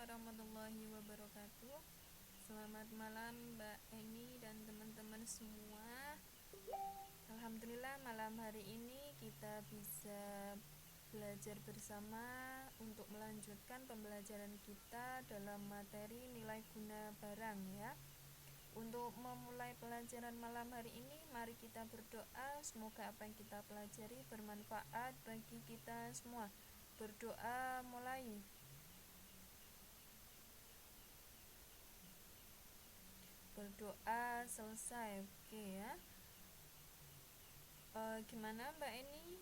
warahmatullahi wabarakatuh. Selamat malam Mbak Eni dan teman-teman semua. Alhamdulillah malam hari ini kita bisa belajar bersama untuk melanjutkan pembelajaran kita dalam materi nilai guna barang ya. Untuk memulai pelajaran malam hari ini, mari kita berdoa. Semoga apa yang kita pelajari bermanfaat bagi kita semua. Berdoa mulai. Berdoa selesai. Oke ya. Gimana Mbak Eni?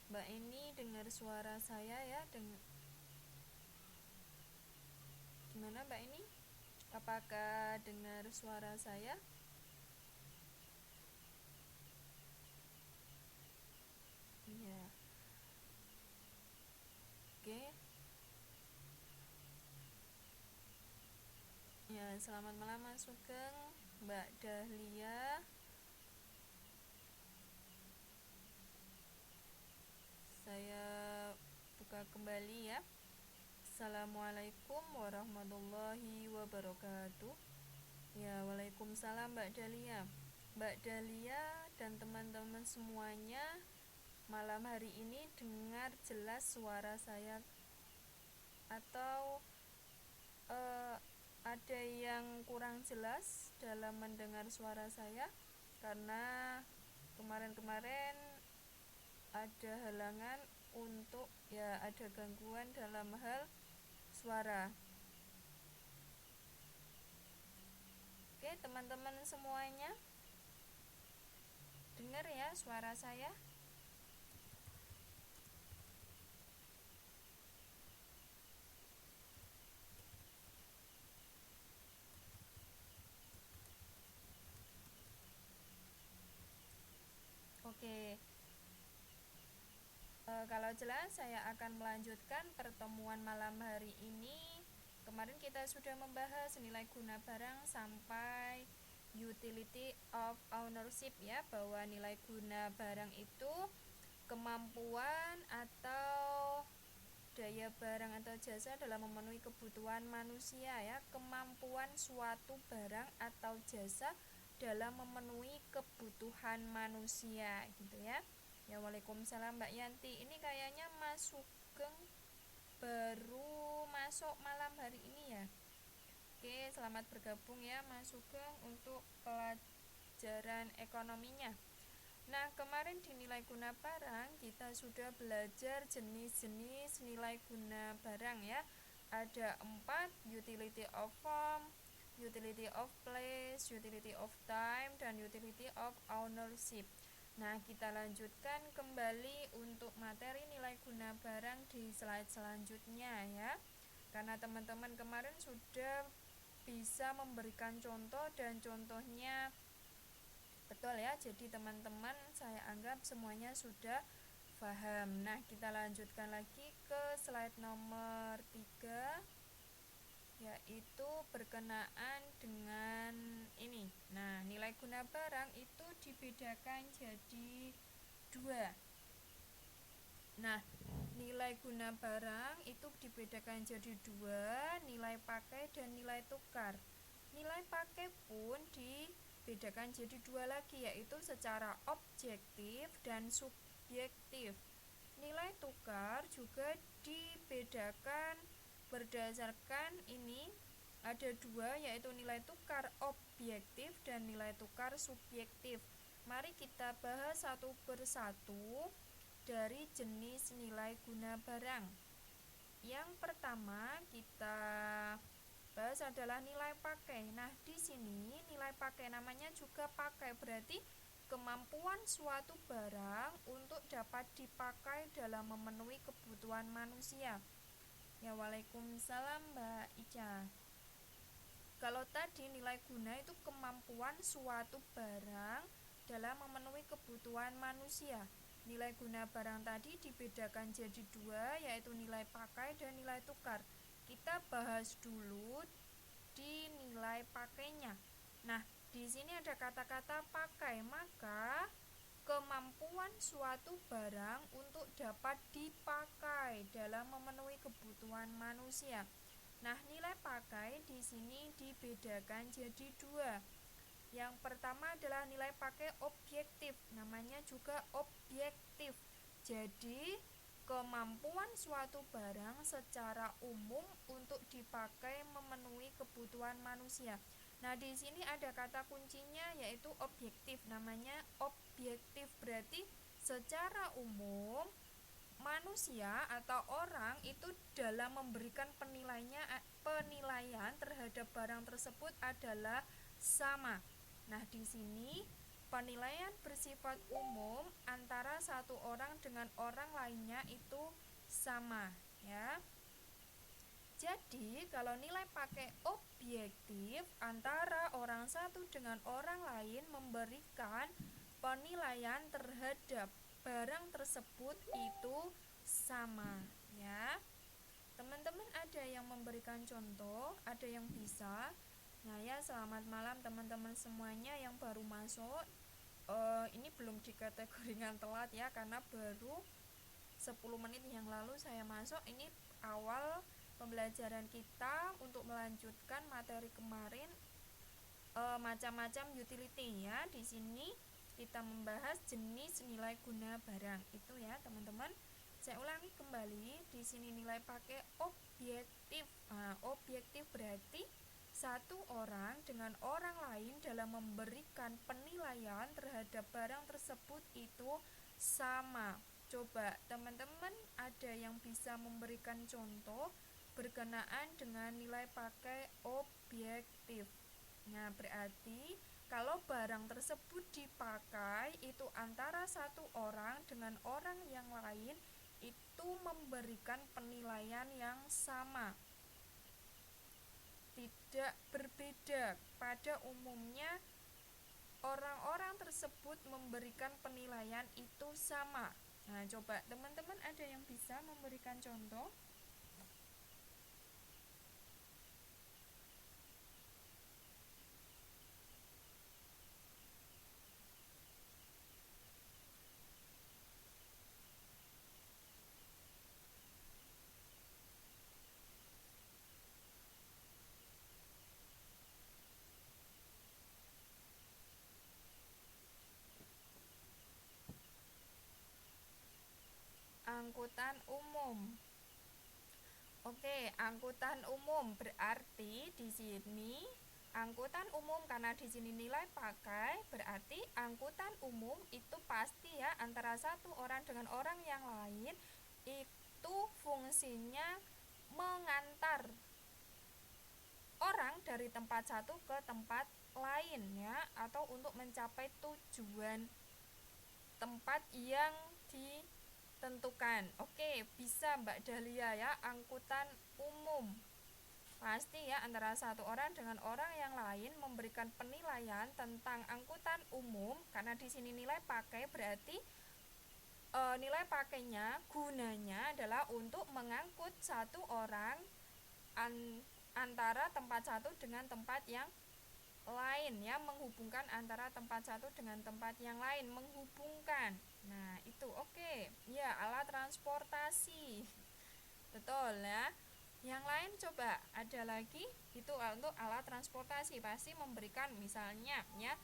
Mbak Eni dengar suara saya ya? Gimana Mbak Eni? Apakah dengar suara saya? Iya. Oke. Ya, selamat malam Mas Sugeng, Mbak Dahlia. Saya buka kembali ya. Assalamualaikum warahmatullahi wabarakatuh. Ya, waalaikumsalam Mbak Dahlia. Mbak Dahlia dan teman-teman semuanya, malam hari ini dengar jelas suara saya atau ada yang kurang jelas dalam mendengar suara saya? Karena kemarin-kemarin ada halangan untuk ada gangguan dalam hal suara. Oke, teman-teman semuanya dengar ya suara saya? Oke. Kalau jelas, saya akan melanjutkan pertemuan malam hari ini. Kemarin kita sudah membahas nilai guna barang sampai utility of ownership ya, bahwa nilai guna barang itu kemampuan atau daya barang atau jasa dalam memenuhi kebutuhan manusia ya, kemampuan suatu barang atau jasa dalam memenuhi kebutuhan manusia gitu ya. Ya, waalaikumsalam Mbak Yanti. Ini kayaknya Mas Sugeng baru masuk malam hari ini ya. Oke, selamat bergabung ya Mas Sugeng untuk pelajaran ekonominya. Nah, kemarin di nilai guna barang kita sudah belajar jenis-jenis nilai guna barang ya. Ada 4, utility of form, utility of place, utility of time, dan utility of ownership. Nah, kita lanjutkan kembali untuk materi nilai guna barang di slide selanjutnya ya. Karena teman-teman kemarin sudah bisa memberikan contoh dan contohnya betul ya. Jadi teman-teman saya anggap semuanya sudah paham. Nah, kita lanjutkan lagi ke slide nomor 3, yaitu berkenaan dengan ini. Nah, nilai guna barang itu dibedakan jadi 2. Nah, nilai guna barang itu dibedakan jadi 2, nilai pakai dan nilai tukar. Nilai pakai pun dibedakan jadi 2 lagi, yaitu secara objektif dan subjektif. Nilai tukar juga dibedakan berdasarkan ini ada 2, yaitu nilai tukar objektif dan nilai tukar subjektif. Mari kita bahas satu persatu dari jenis nilai guna barang. Yang pertama kita bahas adalah nilai pakai. Nah, di sini nilai pakai namanya juga pakai, berarti kemampuan suatu barang untuk dapat dipakai dalam memenuhi kebutuhan manusia. Ya, waalaikumsalam Mbak Ica. Kalau tadi nilai guna itu kemampuan suatu barang dalam memenuhi kebutuhan manusia. Nilai guna barang tadi dibedakan jadi 2, yaitu nilai pakai dan nilai tukar. Kita bahas dulu di nilai pakainya. Nah, di sini ada kata-kata pakai, maka kemampuan suatu barang untuk dapat dipakai dalam memenuhi kebutuhan manusia. Nah, nilai pakai di sini dibedakan jadi dua. Yang pertama adalah nilai pakai objektif, namanya juga objektif. Jadi, kemampuan suatu barang secara umum untuk dipakai memenuhi kebutuhan manusia. Nah, di sini ada kata kuncinya yaitu objektif. Namanya objektif berarti secara umum manusia atau orang itu dalam memberikan penilaian terhadap barang tersebut adalah sama. Nah, di sini penilaian bersifat umum antara satu orang dengan orang lainnya itu sama, ya. Jadi, kalau nilai pakai objektif antara orang satu dengan orang lain memberikan penilaian terhadap barang tersebut itu sama, ya. Teman-teman ada yang memberikan contoh, ada yang bisa. Nah, ya, selamat malam teman-teman semuanya yang baru masuk. Ini belum dikategorikan telat ya, karena baru 10 menit yang lalu saya masuk. Ini awal pembelajaran kita untuk melanjutkan materi kemarin, macam-macam utility ya. Di sini kita membahas jenis nilai guna barang itu ya, teman-teman. Saya ulangi kembali, di sini nilai pakai objektif. Nah, objektif berarti satu orang dengan orang lain dalam memberikan penilaian terhadap barang tersebut itu sama. Coba teman-teman ada yang bisa memberikan contoh berkenaan dengan nilai pakai objektif. Nah, berarti kalau barang tersebut dipakai itu antara satu orang dengan orang yang lain itu memberikan penilaian yang sama, tidak berbeda. Pada umumnya orang-orang tersebut memberikan penilaian itu sama. Nah, coba teman-teman ada yang bisa memberikan contoh? Angkutan umum. Oke, angkutan umum berarti di sini angkutan umum, karena di sini nilai pakai berarti angkutan umum itu pasti ya antara satu orang dengan orang yang lain itu fungsinya mengantar orang dari tempat satu ke tempat lain ya, atau untuk mencapai tujuan tempat yang ditentukan. Oke, bisa Mbak Dahlia ya, angkutan umum pasti ya antara satu orang dengan orang yang lain memberikan penilaian tentang angkutan umum, karena di sini nilai pakai berarti nilai pakainya gunanya adalah untuk mengangkut satu orang antara tempat satu dengan tempat yang lain ya, menghubungkan antara tempat satu dengan tempat yang lain, menghubungkan. Nah, itu oke. Ya, alat transportasi. Betul ya. Yang lain coba ada lagi, itu untuk alat transportasi pasti memberikan misalnya ya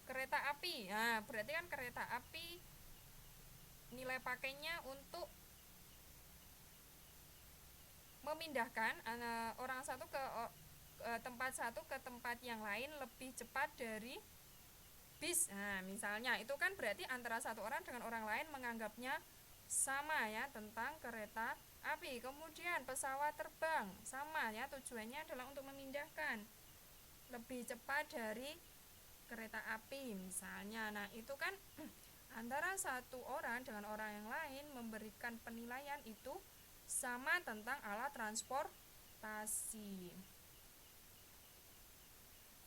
kereta api. Nah, berarti kan kereta api nilai pakainya untuk memindahkan orang satu ke tempat satu ke tempat yang lain lebih cepat dari bis. Nah, misalnya itu kan berarti antara satu orang dengan orang lain menganggapnya sama ya tentang kereta api. Kemudian pesawat terbang sama ya, tujuannya adalah untuk memindahkan lebih cepat dari kereta api misalnya. Nah, itu kan antara satu orang dengan orang yang lain memberikan penilaian itu sama tentang alat transportasi.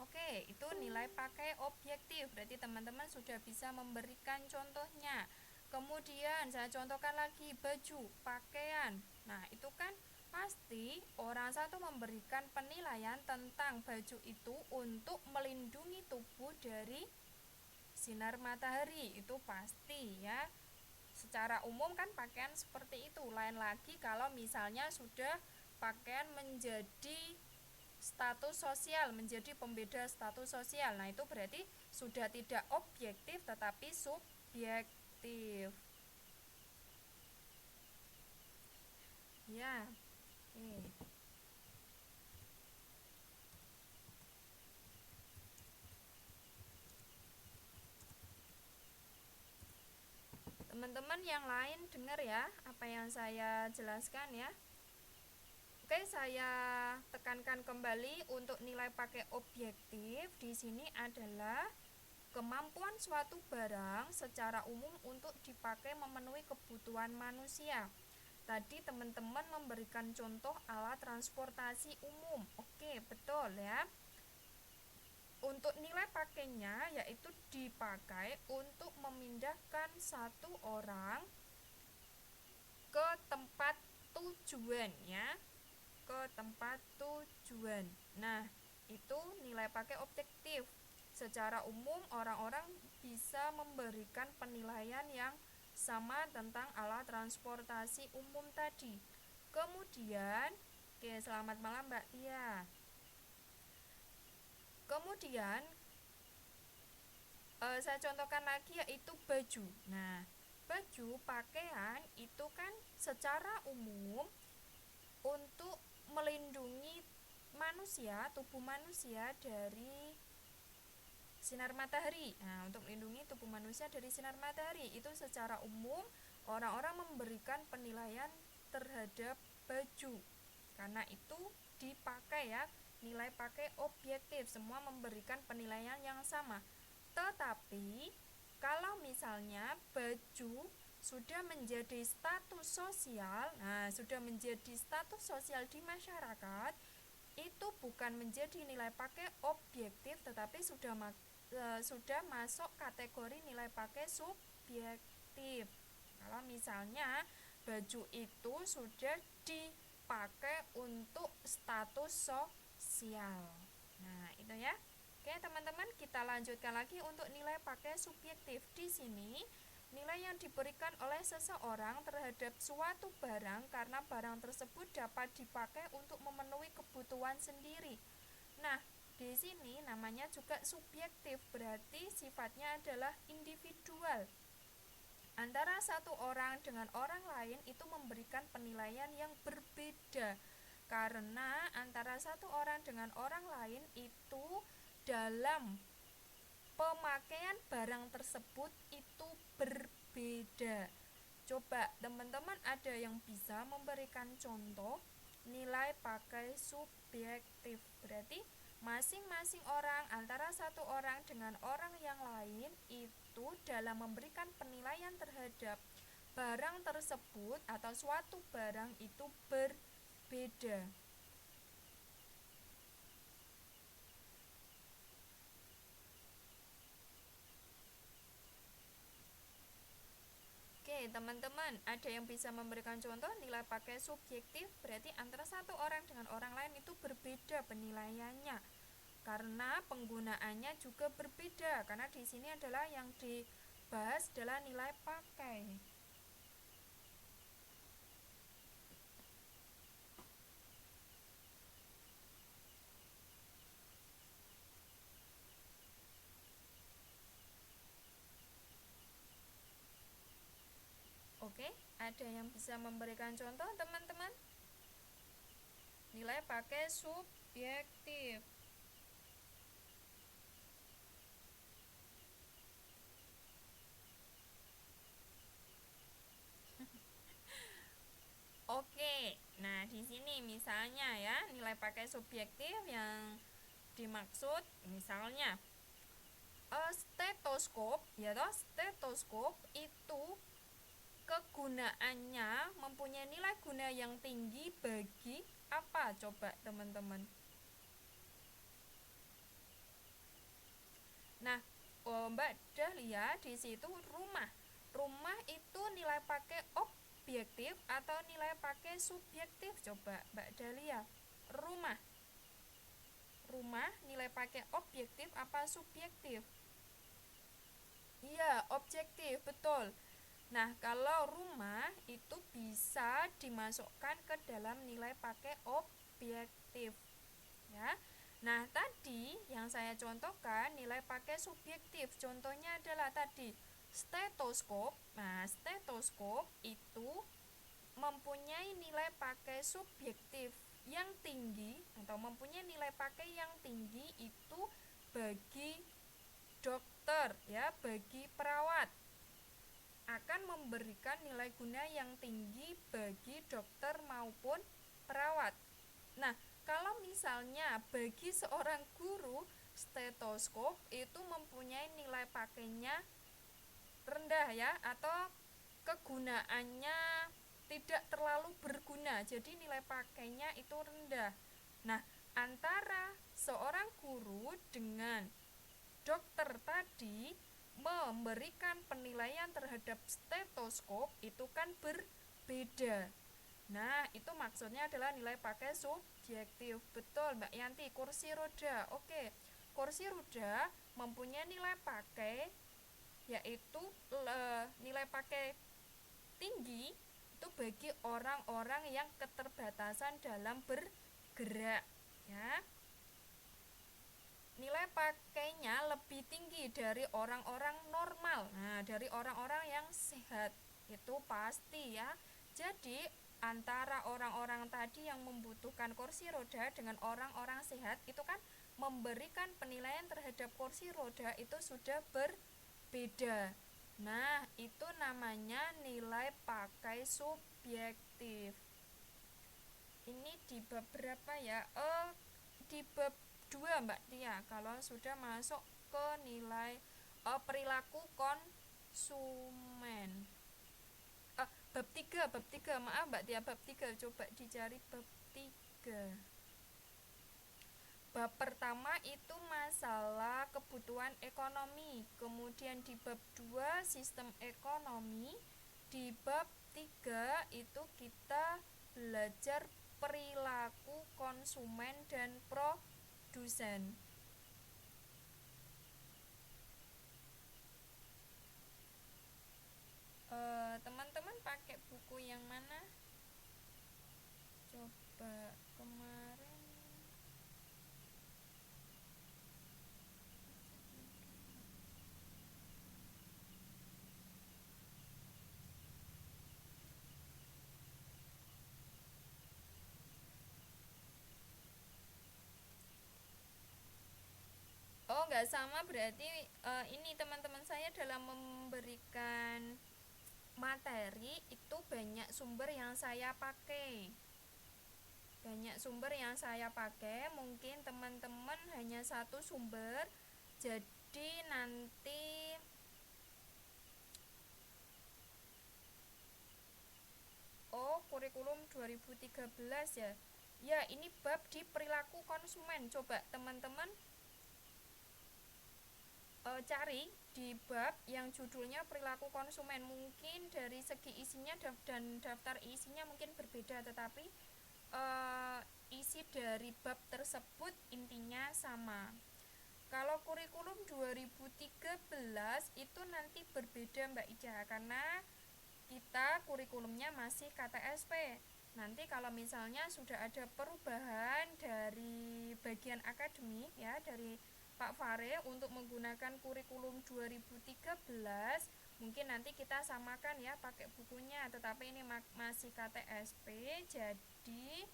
Oke, itu nilai pakai objektif. Berarti teman-teman sudah bisa memberikan contohnya. Kemudian saya contohkan lagi baju, pakaian. Nah, itu kan pasti orang satu memberikan penilaian tentang baju itu untuk melindungi tubuh dari sinar matahari. Itu pasti ya. Secara umum kan pakaian seperti itu. Lain lagi kalau misalnya sudah pakaian menjadi status sosial, menjadi pembeda status sosial. Nah, itu berarti sudah tidak objektif tetapi subjektif. Ya. Oke. Teman-teman yang lain dengar ya apa yang saya jelaskan ya. Oke, saya tekankan kembali untuk nilai pakai objektif di sini adalah kemampuan suatu barang secara umum untuk dipakai memenuhi kebutuhan manusia. Tadi teman-teman memberikan contoh alat transportasi umum. Oke, betul ya. Untuk nilai pakainya yaitu dipakai untuk memindahkan satu orang ke tempat tujuan ya, ke tempat tujuan. Nah, itu nilai pakai objektif. Secara umum orang-orang bisa memberikan penilaian yang sama tentang alat transportasi umum tadi. Kemudian, oke, selamat malam Mbak Tia. Kemudian saya contohkan lagi yaitu baju. Nah, baju pakaian itu kan secara umum untuk melindungi manusia, tubuh manusia dari sinar matahari. Nah, untuk melindungi tubuh manusia dari sinar matahari itu secara umum orang-orang memberikan penilaian terhadap baju. Karena itu dipakai ya, nilai pakai objektif, semua memberikan penilaian yang sama. Tetapi kalau misalnya baju sudah menjadi status sosial, nah sudah menjadi status sosial di masyarakat, itu bukan menjadi nilai pakai objektif tetapi sudah masuk kategori nilai pakai subjektif. Kalau misalnya baju itu sudah dipakai untuk status sosial. Nah, itu ya. Oke, teman-teman, kita lanjutkan lagi untuk nilai pakai subjektif. Di sini, nilai yang diberikan oleh seseorang terhadap suatu barang karena barang tersebut dapat dipakai untuk memenuhi kebutuhan sendiri. Nah, di sini namanya juga subjektif, berarti sifatnya adalah individual. Antara satu orang dengan orang lain itu memberikan penilaian yang berbeda. Karena antara satu orang dengan orang lain itu dalam pemakaian barang tersebut itu berbeda. Coba teman-teman ada yang bisa memberikan contoh nilai pakai subjektif. Berarti masing-masing orang antara satu orang dengan orang yang lain itu dalam memberikan penilaian terhadap barang tersebut atau suatu barang itu berbeda. Oke, teman-teman, ada yang bisa memberikan contoh nilai pakai subjektif, berarti antara satu orang dengan orang lain itu berbeda penilaiannya. Karena penggunaannya juga berbeda, karena di sini adalah yang dibahas adalah nilai pakai. Oke, ada yang bisa memberikan contoh, teman-teman? Nilai pakai subjektif. Oke, nah di sini misalnya ya, nilai pakai subjektif yang dimaksud misalnya stetoskop, ya toh, stetoskop itu kegunaannya mempunyai nilai guna yang tinggi bagi apa coba teman-teman? Nah, Mbak Dahlia di situ rumah. Rumah itu nilai pakai objektif atau nilai pakai subjektif? Coba Mbak Dahlia. Rumah. Rumah nilai pakai objektif apa subjektif? Iya, objektif, betul. Nah, kalau rumah itu bisa dimasukkan ke dalam nilai pakai objektif, ya. Nah, tadi yang saya contohkan nilai pakai subjektif. Contohnya adalah tadi stetoskop. Nah, stetoskop itu mempunyai nilai pakai subjektif yang tinggi atau mempunyai nilai pakai yang tinggi itu bagi dokter, ya, bagi perawat, akan memberikan nilai guna yang tinggi bagi dokter maupun perawat. Nah, kalau misalnya bagi seorang guru, stetoskop itu mempunyai nilai pakainya rendah, ya, atau kegunaannya tidak terlalu berguna, jadi nilai pakainya itu rendah. Nah, antara seorang guru dengan dokter tadi memberikan penilaian terhadap stetoskop itu kan berbeda. Nah, itu maksudnya adalah nilai pakai subjektif. Betul, Mbak Yanti. Kursi roda. Oke. Kursi roda mempunyai nilai pakai yaitu nilai pakai tinggi itu bagi orang-orang yang keterbatasan dalam bergerak, ya. Nilai pakainya lebih tinggi dari orang-orang normal. Nah, dari orang-orang yang sehat itu pasti, ya. Jadi antara orang-orang tadi yang membutuhkan kursi roda dengan orang-orang sehat itu kan memberikan penilaian terhadap kursi roda itu sudah berbeda. Nah, itu namanya nilai pakai subjektif. Ini di bab berapa ya? Di bab 2, Mbak Tia, kalau sudah masuk ke nilai perilaku konsumen. Bab 3, maaf Mbak Tia, bab 3, coba dicari bab 3. Bab pertama itu masalah kebutuhan ekonomi, kemudian di bab 2 sistem ekonomi, di bab 3 itu kita belajar perilaku konsumen dan produsen. Teman-teman pakai buku yang mana? Coba kemarin nggak sama, berarti ini teman-teman saya dalam memberikan materi itu banyak sumber yang saya pakai. Mungkin teman-teman hanya satu sumber, jadi nanti kurikulum 2013 ya. Ya, ini bab di perilaku konsumen. Coba teman-teman cari di bab yang judulnya perilaku konsumen. Mungkin dari segi isinya dan daftar isinya mungkin berbeda, tetapi isi dari bab tersebut intinya sama. Kalau kurikulum 2013 itu nanti berbeda Mbak Ica, karena kita kurikulumnya masih KTSP. Nanti kalau misalnya sudah ada perubahan dari bagian akademik, ya, dari Pak Fare untuk menggunakan kurikulum 2013, mungkin nanti kita samakan, ya, pakai bukunya, tetapi ini masih KTSP, jadi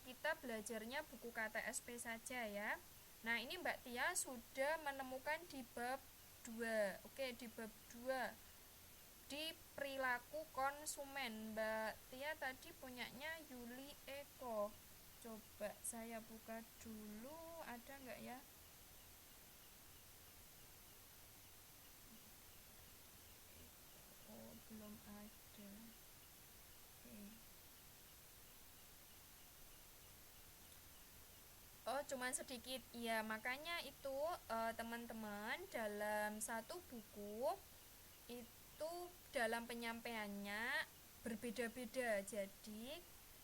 kita belajarnya buku KTSP saja, ya. Nah, ini Mbak Tia sudah menemukan di bab 2. Oke, di bab 2 di perilaku konsumen. Mbak Tia tadi punyanya Yuli Eko. Coba saya buka dulu, ada nggak ya? Belum ada. Cuman sedikit. Ya, makanya itu teman-teman dalam satu buku itu dalam penyampaiannya berbeda-beda. Jadi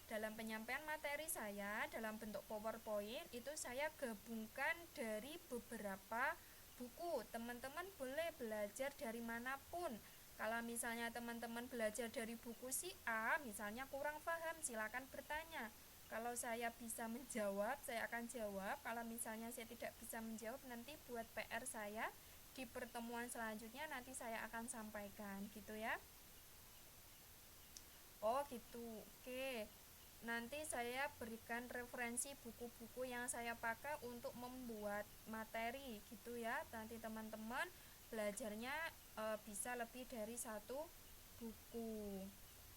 dalam penyampaian materi saya dalam bentuk PowerPoint itu saya gabungkan dari beberapa buku. Teman-teman boleh belajar dari manapun. Kalau misalnya teman-teman belajar dari buku si A, misalnya kurang paham, silakan bertanya. Kalau saya bisa menjawab, saya akan jawab. Kalau misalnya saya tidak bisa menjawab, nanti buat PR saya di pertemuan selanjutnya nanti saya akan sampaikan, gitu ya. Oh, gitu. Oke. Nanti saya berikan referensi buku-buku yang saya pakai untuk membuat materi, gitu ya. Nanti teman-teman belajarnya bisa lebih dari satu buku.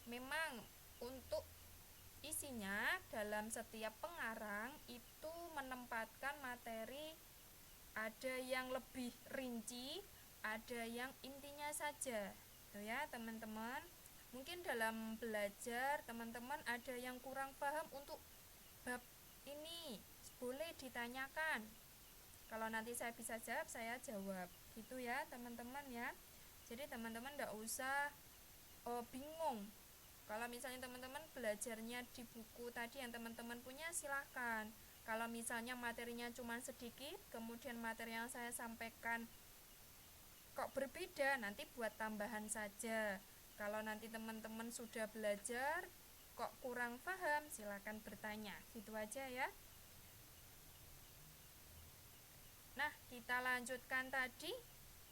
Memang untuk isinya dalam setiap pengarang itu menempatkan materi, ada yang lebih rinci, ada yang intinya saja, gitu ya teman-teman. Mungkin dalam belajar teman-teman ada yang kurang paham untuk bab ini, boleh ditanyakan. Kalau nanti saya bisa jawab, saya jawab, gitu ya teman-teman ya. Jadi teman-teman tidak usah bingung. Kalau misalnya teman-teman belajarnya di buku tadi yang teman-teman punya, silahkan. Kalau misalnya materinya cuma sedikit, kemudian materi yang saya sampaikan kok berbeda, nanti buat tambahan saja. Kalau nanti teman-teman sudah belajar kok kurang paham, silakan bertanya, gitu aja ya. Nah, kita lanjutkan tadi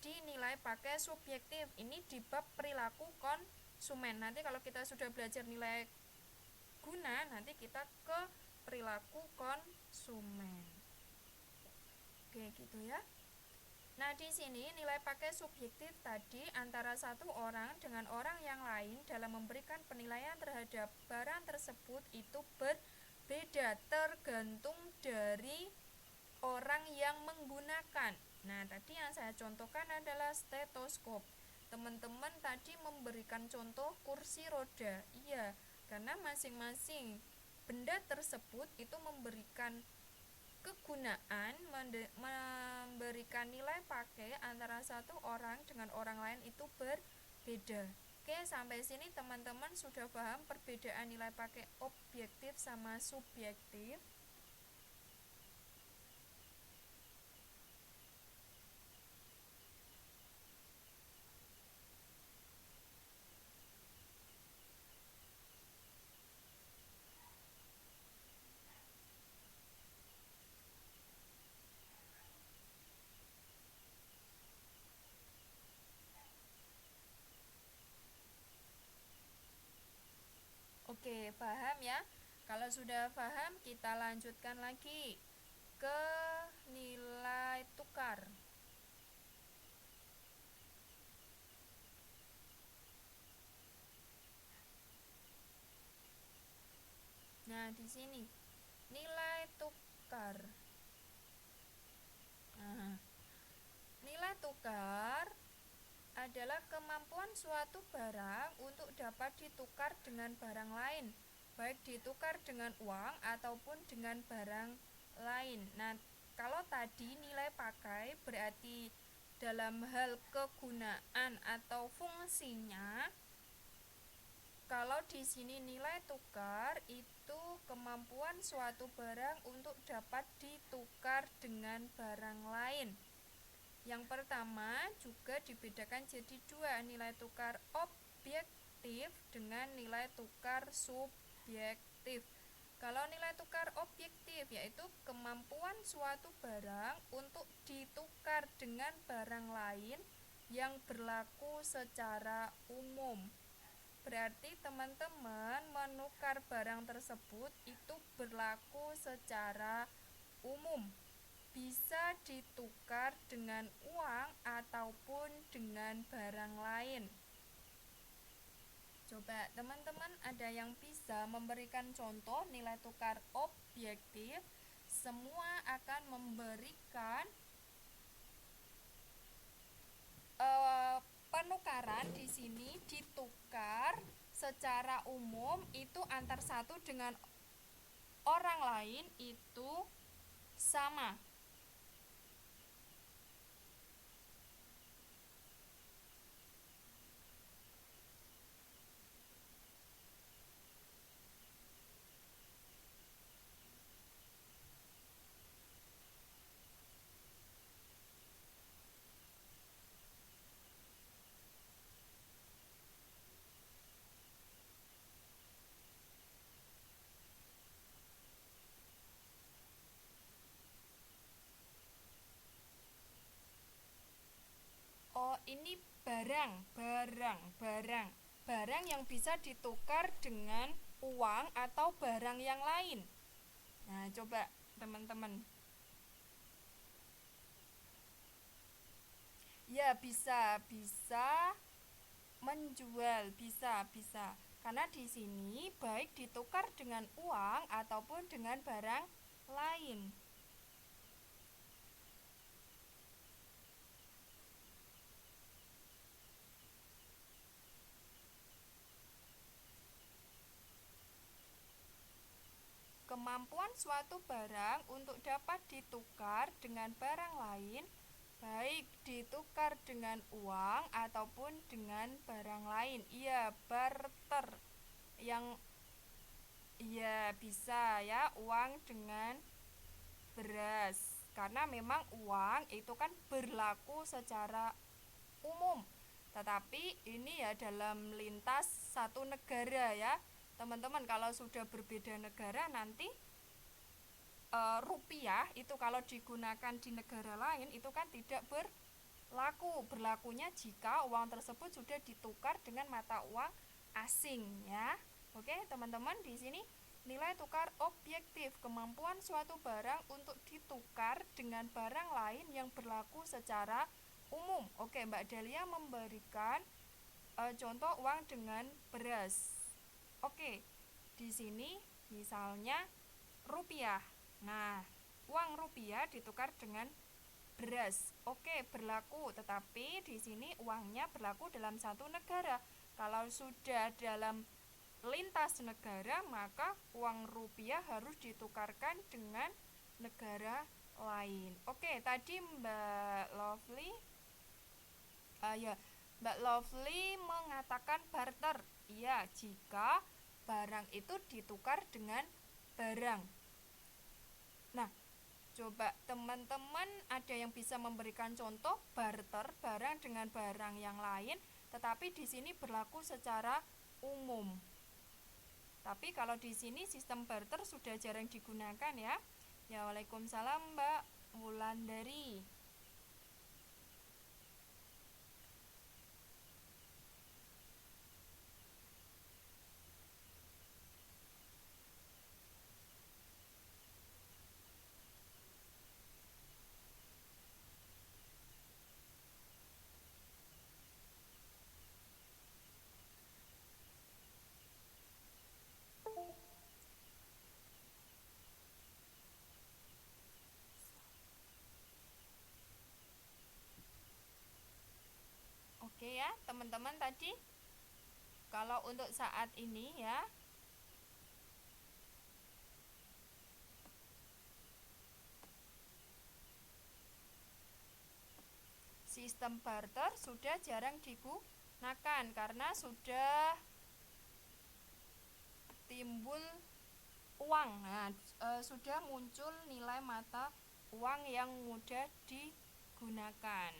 di nilai pakai subjektif. Ini di bab perilaku konsumen. Nanti kalau kita sudah belajar nilai guna, nanti kita ke perilaku konsumen. Oke, gitu ya. Nah, di sini nilai pakai subjektif tadi antara satu orang dengan orang yang lain dalam memberikan penilaian terhadap barang tersebut itu berbeda tergantung dari orang yang menggunakan. Nah, tadi yang saya contohkan adalah stetoskop. Teman-teman tadi memberikan contoh kursi roda. Iya, karena masing-masing benda tersebut itu memberikan kegunaan, memberikan nilai pakai antara satu orang dengan orang lain itu berbeda. Oke, sampai sini teman-teman sudah paham perbedaan nilai pakai objektif sama subjektif. Oke, paham ya? Kalau sudah paham, kita lanjutkan lagi ke nilai tukar. Nah, di sini nilai tukar. Nah, nilai tukar adalah kemampuan suatu barang untuk dapat ditukar dengan barang lain, baik ditukar dengan uang ataupun dengan barang lain. Nah, kalau tadi nilai pakai berarti dalam hal kegunaan atau fungsinya. Kalau di sini nilai tukar itu kemampuan suatu barang untuk dapat ditukar dengan barang lain. Yang pertama juga dibedakan jadi dua, nilai tukar objektif dengan nilai tukar subjektif. Kalau nilai tukar objektif yaitu kemampuan suatu barang untuk ditukar dengan barang lain yang berlaku secara umum. Berarti teman-teman menukar barang tersebut itu berlaku secara umum. Bisa ditukar dengan uang ataupun dengan barang lain. Coba teman-teman ada yang bisa memberikan contoh nilai tukar objektif? Semua akan memberikan penukaran di sini ditukar secara umum itu antar satu dengan orang lain itu sama. Ini barang yang bisa ditukar dengan uang atau barang yang lain. Nah, coba teman-teman. Ya, bisa menjual, bisa. Karena di sini baik ditukar dengan uang ataupun dengan barang lain. Kemampuan suatu barang untuk dapat ditukar dengan barang lain, baik ditukar dengan uang ataupun dengan barang lain. Iya, barter. Yang iya bisa ya, uang dengan beras. Karena memang uang itu kan berlaku secara umum. Tetapi ini ya dalam lintas satu negara ya. Teman-teman, kalau sudah berbeda negara nanti rupiah itu kalau digunakan di negara lain itu kan tidak berlaku. Berlakunya jika uang tersebut sudah ditukar dengan mata uang asing ya. Oke, teman-teman, di sini nilai tukar objektif, kemampuan suatu barang untuk ditukar dengan barang lain yang berlaku secara umum. Oke, Mbak Delia memberikan contoh uang dengan beras. Oke, di sini misalnya rupiah. Nah, uang rupiah ditukar dengan beras. Oke, berlaku, tetapi di sini uangnya berlaku dalam satu negara. Kalau sudah dalam lintas negara, maka uang rupiah harus ditukarkan dengan negara lain. Oke, tadi Mbak Lovely Mbak Lovely mengatakan barter. Iya, jika barang itu ditukar dengan barang. Nah, coba teman-teman ada yang bisa memberikan contoh barter barang dengan barang yang lain, tetapi di sini berlaku secara umum. Tapi kalau di sini sistem barter sudah jarang digunakan ya. Ya, waalaikumsalam Mbak Wulandari. Oke ya, teman-teman, tadi kalau untuk saat ini ya, sistem barter sudah jarang digunakan karena sudah timbul uang. Nah, sudah muncul nilai mata uang yang mudah digunakan.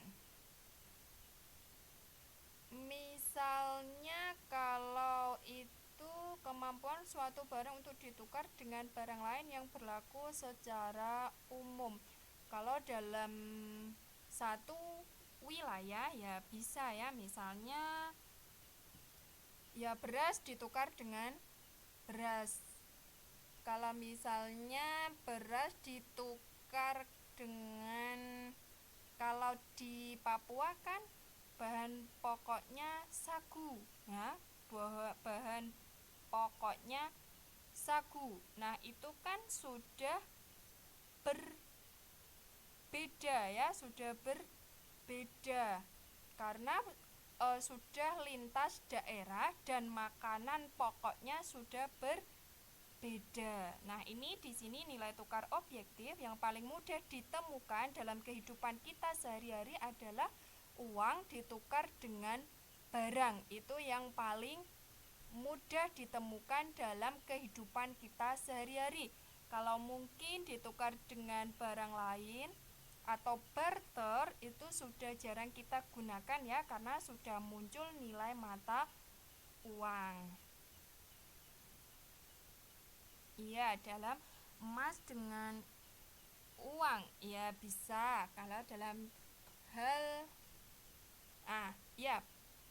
Misalnya kalau itu kemampuan suatu barang untuk ditukar dengan barang lain yang berlaku secara umum. Kalau dalam satu wilayah ya bisa ya, misalnya ya beras ditukar dengan beras. Kalau misalnya beras ditukar dengan, kalau di Papua kan bahan pokoknya sagu ya, bahan pokoknya sagu. Nah, itu kan sudah berbeda ya, sudah berbeda karena sudah lintas daerah dan makanan pokoknya sudah berbeda. Nah, ini di sini nilai tukar objektif yang paling mudah ditemukan dalam kehidupan kita sehari-hari adalah uang ditukar dengan barang. Itu yang paling mudah ditemukan dalam kehidupan kita sehari-hari. Kalau mungkin ditukar dengan barang lain atau barter itu sudah jarang kita gunakan ya, karena sudah muncul nilai mata uang. Iya, dalam emas dengan uang ya bisa. Kalau dalam hal Ya,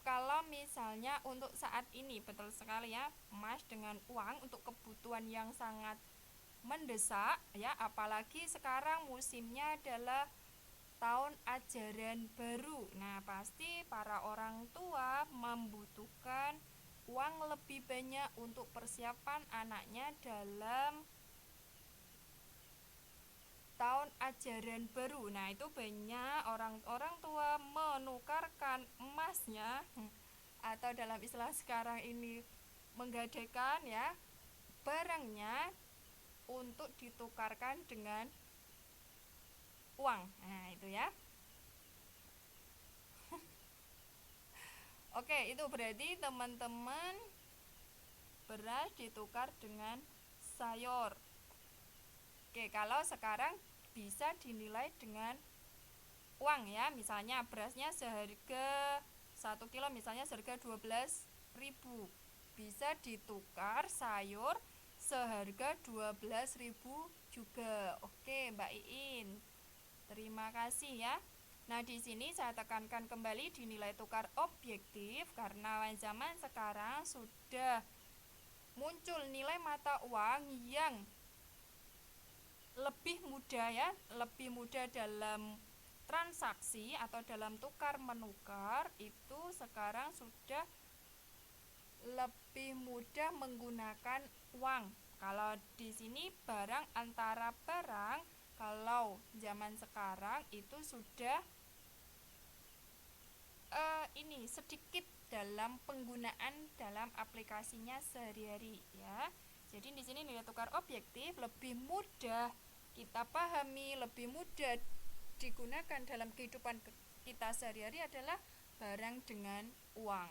kalau misalnya untuk saat ini betul sekali ya, emas dengan uang untuk kebutuhan yang sangat mendesak ya, apalagi sekarang musimnya adalah tahun ajaran baru. Nah, pasti para orang tua membutuhkan uang lebih banyak untuk persiapan anaknya dalam tahun ajaran baru. Nah, itu banyak orang-orang tua menukarkan emasnya atau dalam istilah sekarang ini menggadaikan ya barangnya untuk ditukarkan dengan uang. Nah, itu ya. Oke, itu berarti teman-teman beras ditukar dengan sayur. Oke, kalau sekarang bisa dinilai dengan uang ya, misalnya berasnya seharga 1 kilo misalnya seharga 12.000, bisa ditukar sayur seharga 12.000 juga. Oke, Mbak Iin, terima kasih ya. Nah, di sini saya tekankan kembali dinilai tukar objektif karena zaman sekarang sudah muncul nilai mata uang yang lebih mudah ya, lebih mudah dalam transaksi atau dalam tukar menukar. Itu sekarang sudah lebih mudah menggunakan uang. Kalau di sini barang antara barang, kalau zaman sekarang itu sudah ini sedikit dalam penggunaan dalam aplikasinya sehari-hari ya. Jadi di sini nilai tukar objektif lebih mudah kita pahami, lebih mudah digunakan dalam kehidupan kita sehari-hari adalah barang dengan uang.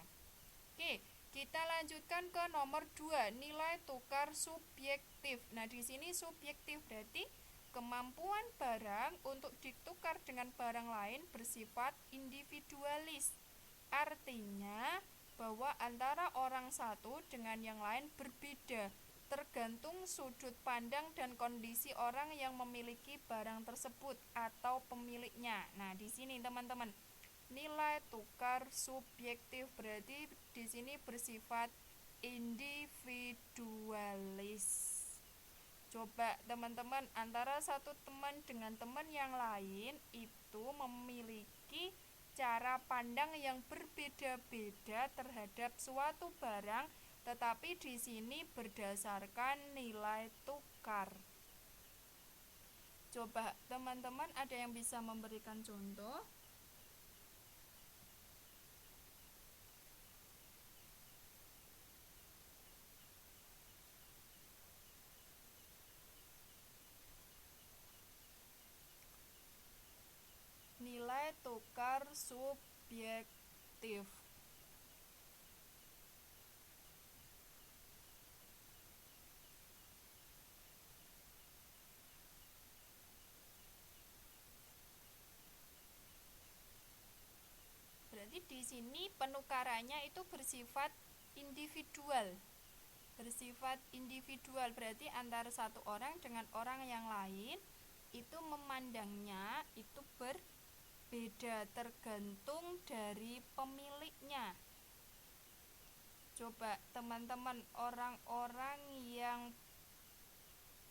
Oke, kita lanjutkan ke nomor 2, nilai tukar subjektif. Nah, di sini subjektif berarti kemampuan barang untuk ditukar dengan barang lain bersifat individualis. Artinya bahwa antara orang satu dengan yang lain berbeda, tergantung sudut pandang dan kondisi orang yang memiliki barang tersebut atau pemiliknya. Nah, di sini teman-teman, nilai tukar subjektif berarti di sini bersifat individualis. Coba teman-teman, antara satu teman dengan teman yang lain itu memiliki cara pandang yang berbeda-beda terhadap suatu barang, tetapi di sini berdasarkan nilai tukar. Coba teman-teman ada yang bisa memberikan contoh? Nilai tukar subjektif. Berarti di sini penukarannya itu bersifat individual. Bersifat individual berarti antara satu orang dengan orang yang lain itu memandangnya itu berbeda tergantung dari pemiliknya. Coba teman-teman, orang-orang yang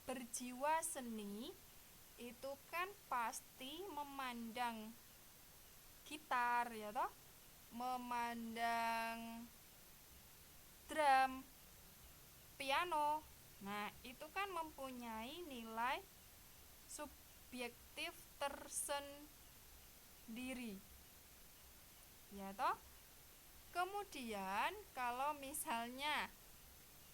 berjiwa seni itu kan pasti memandang gitar ya toh, memandang drum, piano. Nah, itu kan mempunyai nilai subjektif tersendiri. Ya toh? Kemudian kalau misalnya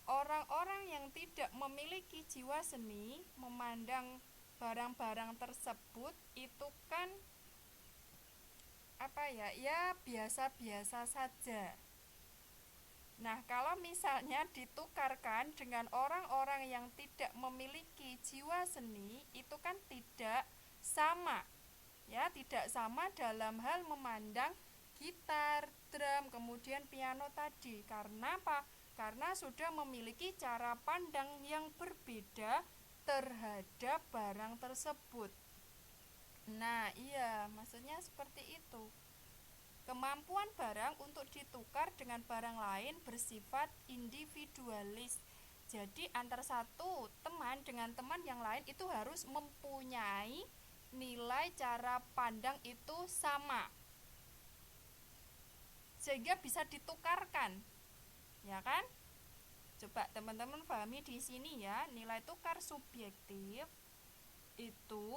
orang-orang yang tidak memiliki jiwa seni memandang barang-barang tersebut itu kan ya biasa-biasa saja. Nah, kalau misalnya ditukarkan dengan orang-orang yang tidak memiliki jiwa seni itu kan tidak sama. Ya, tidak sama dalam hal memandang gitar, drum, kemudian piano tadi. Karena apa? Karena sudah memiliki cara pandang yang berbeda terhadap barang tersebut. Nah, iya, maksudnya seperti itu. Kemampuan barang untuk ditukar dengan barang lain bersifat individualis. Jadi antara satu teman dengan teman yang lain itu harus mempunyai nilai cara pandang itu sama, sehingga bisa ditukarkan, ya kan? Coba teman-teman pahami di sini ya, nilai tukar subjektif itu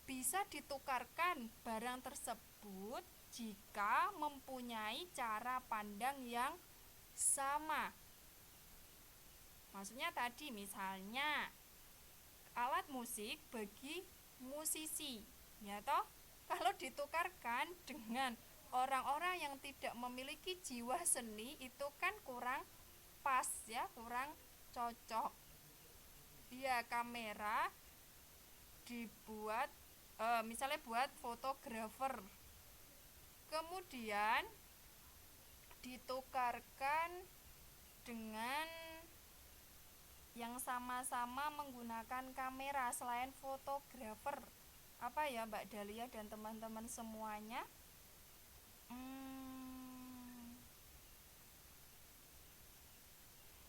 bisa ditukarkan barang tersebut jika mempunyai cara pandang yang sama. Maksudnya tadi misalnya alat musik bagi musisi, ya toh? Kalau ditukarkan dengan orang-orang yang tidak memiliki jiwa seni itu kan kurang pas ya, kurang cocok. Dia kamera dibuat misalnya buat fotografer, kemudian ditukarkan dengan yang sama-sama menggunakan kamera selain fotografer. Apa ya Mbak Dahlia dan teman-teman semuanya?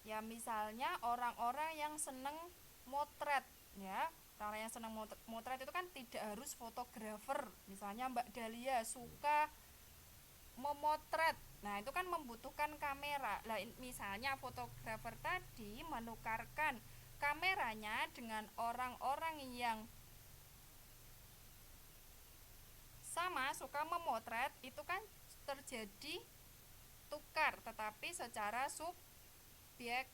Ya misalnya orang-orang yang seneng motret ya. Orang yang senang motret itu kan tidak harus fotografer. Misalnya Mbak Dahlia suka memotret, nah itu kan membutuhkan kamera. Lah misalnya fotografer tadi menukarkan kameranya dengan orang-orang yang sama suka memotret, itu kan terjadi tukar tetapi secara subjektif.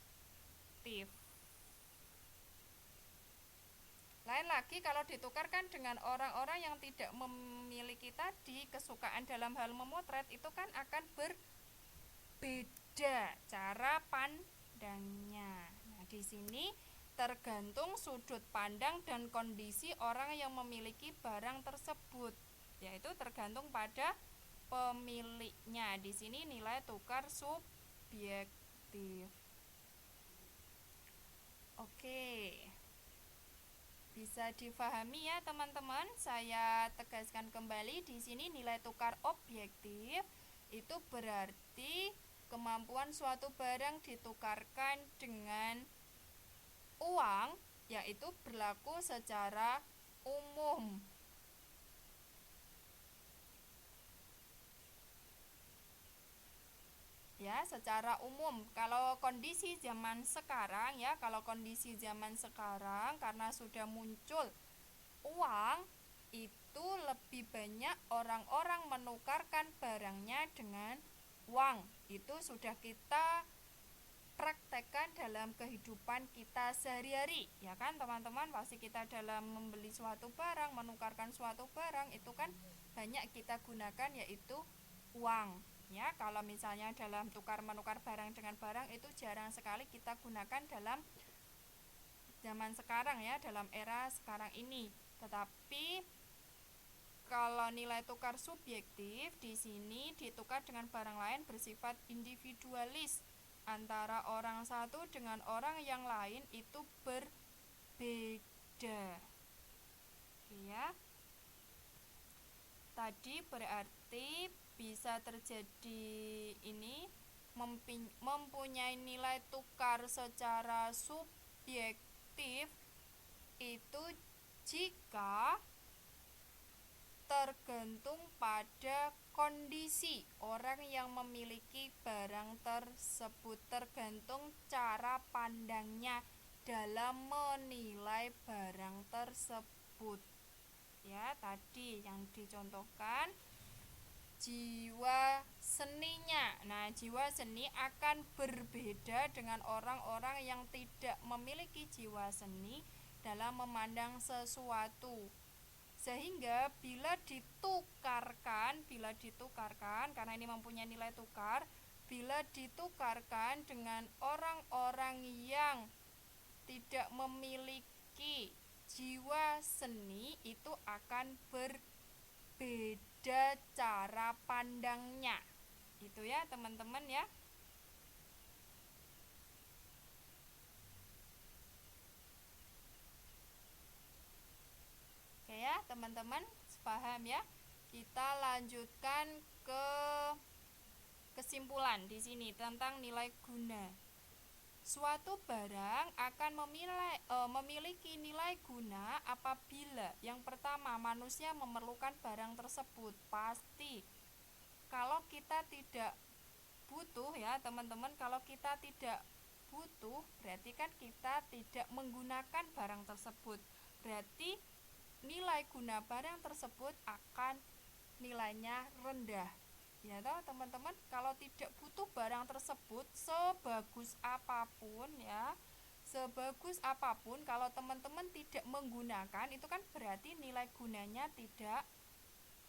Lain lagi kalau ditukarkan dengan orang-orang yang tidak memiliki tadi kesukaan dalam hal memotret, itu kan akan berbeda cara pandangnya. Nah, di sini tergantung sudut pandang dan kondisi orang yang memiliki barang tersebut, yaitu tergantung pada pemiliknya. Di sini nilai tukar subjektif. Oke. Bisa difahami ya teman-teman. Saya tegaskan kembali di sini nilai tukar objektif itu berarti kemampuan suatu barang ditukarkan dengan uang, yaitu berlaku secara umum. Ya, secara umum. Kalau kondisi zaman sekarang ya, karena sudah muncul uang, itu lebih banyak orang-orang menukarkan barangnya dengan uang. Itu sudah kita praktekkan dalam kehidupan kita sehari-hari, ya kan teman-teman? Pasti kita dalam membeli suatu barang, menukarkan suatu barang, itu kan banyak kita gunakan yaitu uang. Ya, kalau misalnya dalam tukar-menukar barang dengan barang itu jarang sekali kita gunakan dalam zaman sekarang ya, dalam era sekarang ini. Tetapi kalau nilai tukar subjektif di sini ditukar dengan barang lain bersifat individualis. Antara orang satu dengan orang yang lain itu berbeda. Ya. Tadi berarti bisa terjadi ini mempunyai nilai tukar secara subjektif itu jika tergantung pada kondisi orang yang memiliki barang tersebut, tergantung cara pandangnya dalam menilai barang tersebut. Ya, tadi yang dicontohkan jiwa seninya. Nah, jiwa seni akan berbeda dengan orang-orang yang tidak memiliki jiwa seni dalam memandang sesuatu. Sehingga bila ditukarkan karena ini mempunyai nilai tukar, bila ditukarkan dengan orang-orang yang tidak memiliki jiwa seni, itu akan berbeda cara pandangnya. Itu ya teman-teman ya. Oke ya teman-teman, paham ya? Kita lanjutkan ke kesimpulan di sini tentang nilai guna. Suatu barang akan memiliki nilai guna apabila yang pertama manusia memerlukan barang tersebut. Pasti kalau kita tidak butuh ya teman-teman, kalau kita tidak butuh berarti kan kita tidak menggunakan barang tersebut. Berarti nilai guna barang tersebut akan nilainya rendah. Ya toh teman-teman, kalau tidak butuh barang tersebut sebagus apapun ya, sebagus apapun kalau teman-teman tidak menggunakan itu kan berarti nilai gunanya tidak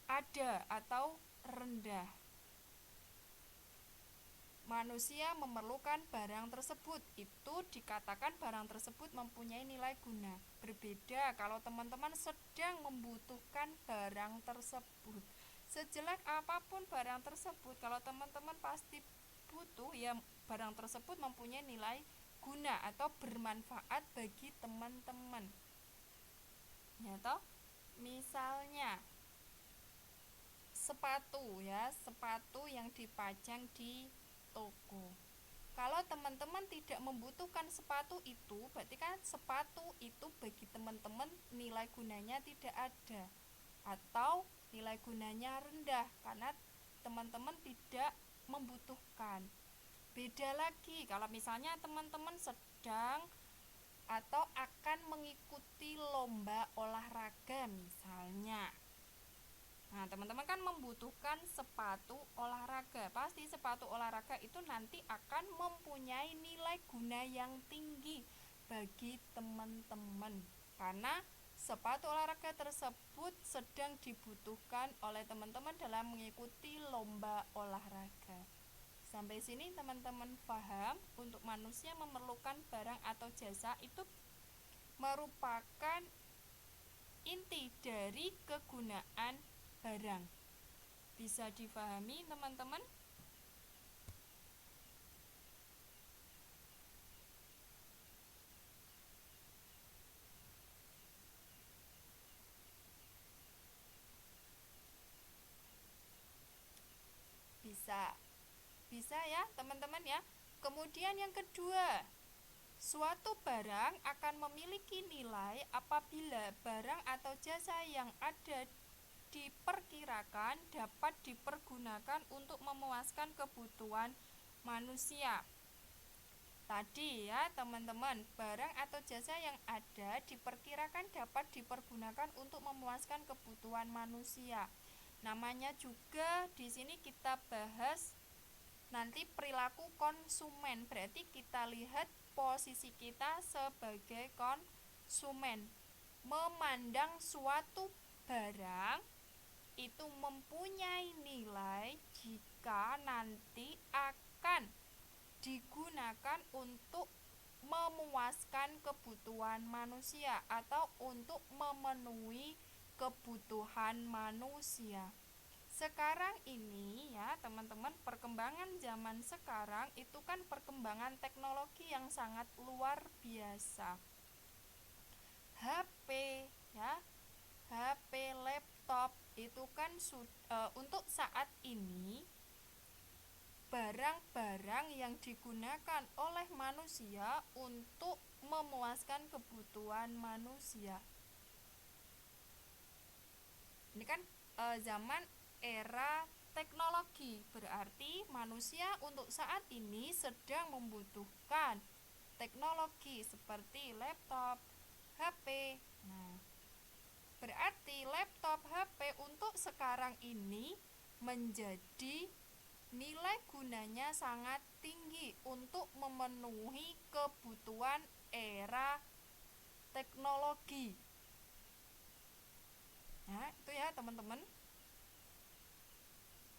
ada atau rendah. Manusia memerlukan barang tersebut, itu dikatakan barang tersebut mempunyai nilai guna. Berbeda kalau teman-teman sedang membutuhkan barang tersebut. Sejelek apapun barang tersebut, kalau teman-teman pasti butuh, ya barang tersebut mempunyai nilai guna atau bermanfaat bagi teman-teman. Ya toh? Misalnya sepatu ya, sepatu yang dipajang di toko. Kalau teman-teman tidak membutuhkan sepatu itu, berarti kan sepatu itu bagi teman-teman nilai gunanya tidak ada atau nilai gunanya rendah karena teman-teman tidak membutuhkan. Beda lagi kalau misalnya teman-teman sedang atau akan mengikuti lomba olahraga misalnya. Nah, teman-teman kan membutuhkan sepatu olahraga. Pasti sepatu olahraga itu nanti akan mempunyai nilai guna yang tinggi bagi teman-teman. Karena sepatu olahraga tersebut sedang dibutuhkan oleh teman-teman dalam mengikuti lomba olahraga. Sampai sini teman-teman paham, untuk manusia memerlukan barang atau jasa itu merupakan inti dari kegunaan barang. Bisa difahami teman-teman? Bisa ya teman-teman ya. Kemudian yang kedua, suatu barang akan memiliki nilai apabila barang atau jasa yang ada diperkirakan dapat dipergunakan untuk memuaskan kebutuhan manusia. Tadi ya teman-teman, barang atau jasa yang ada diperkirakan dapat dipergunakan untuk memuaskan kebutuhan manusia. Namanya juga di sini kita bahas nanti perilaku konsumen. Berarti kita lihat posisi kita sebagai konsumen. Memandang suatu barang itu mempunyai nilai jika nanti akan digunakan untuk memuaskan kebutuhan manusia atau untuk memenuhi kebutuhan manusia. Sekarang ini ya teman-teman, perkembangan zaman sekarang itu kan perkembangan teknologi yang sangat luar biasa. HP ya, HP, laptop itu kan untuk saat ini barang-barang yang digunakan oleh manusia untuk memuaskan kebutuhan manusia. Ini kan zaman era teknologi, berarti manusia untuk saat ini sedang membutuhkan teknologi seperti laptop, HP. Nah, berarti laptop, HP untuk sekarang ini menjadi nilai gunanya sangat tinggi untuk memenuhi kebutuhan era teknologi. Nah, itu ya teman-teman.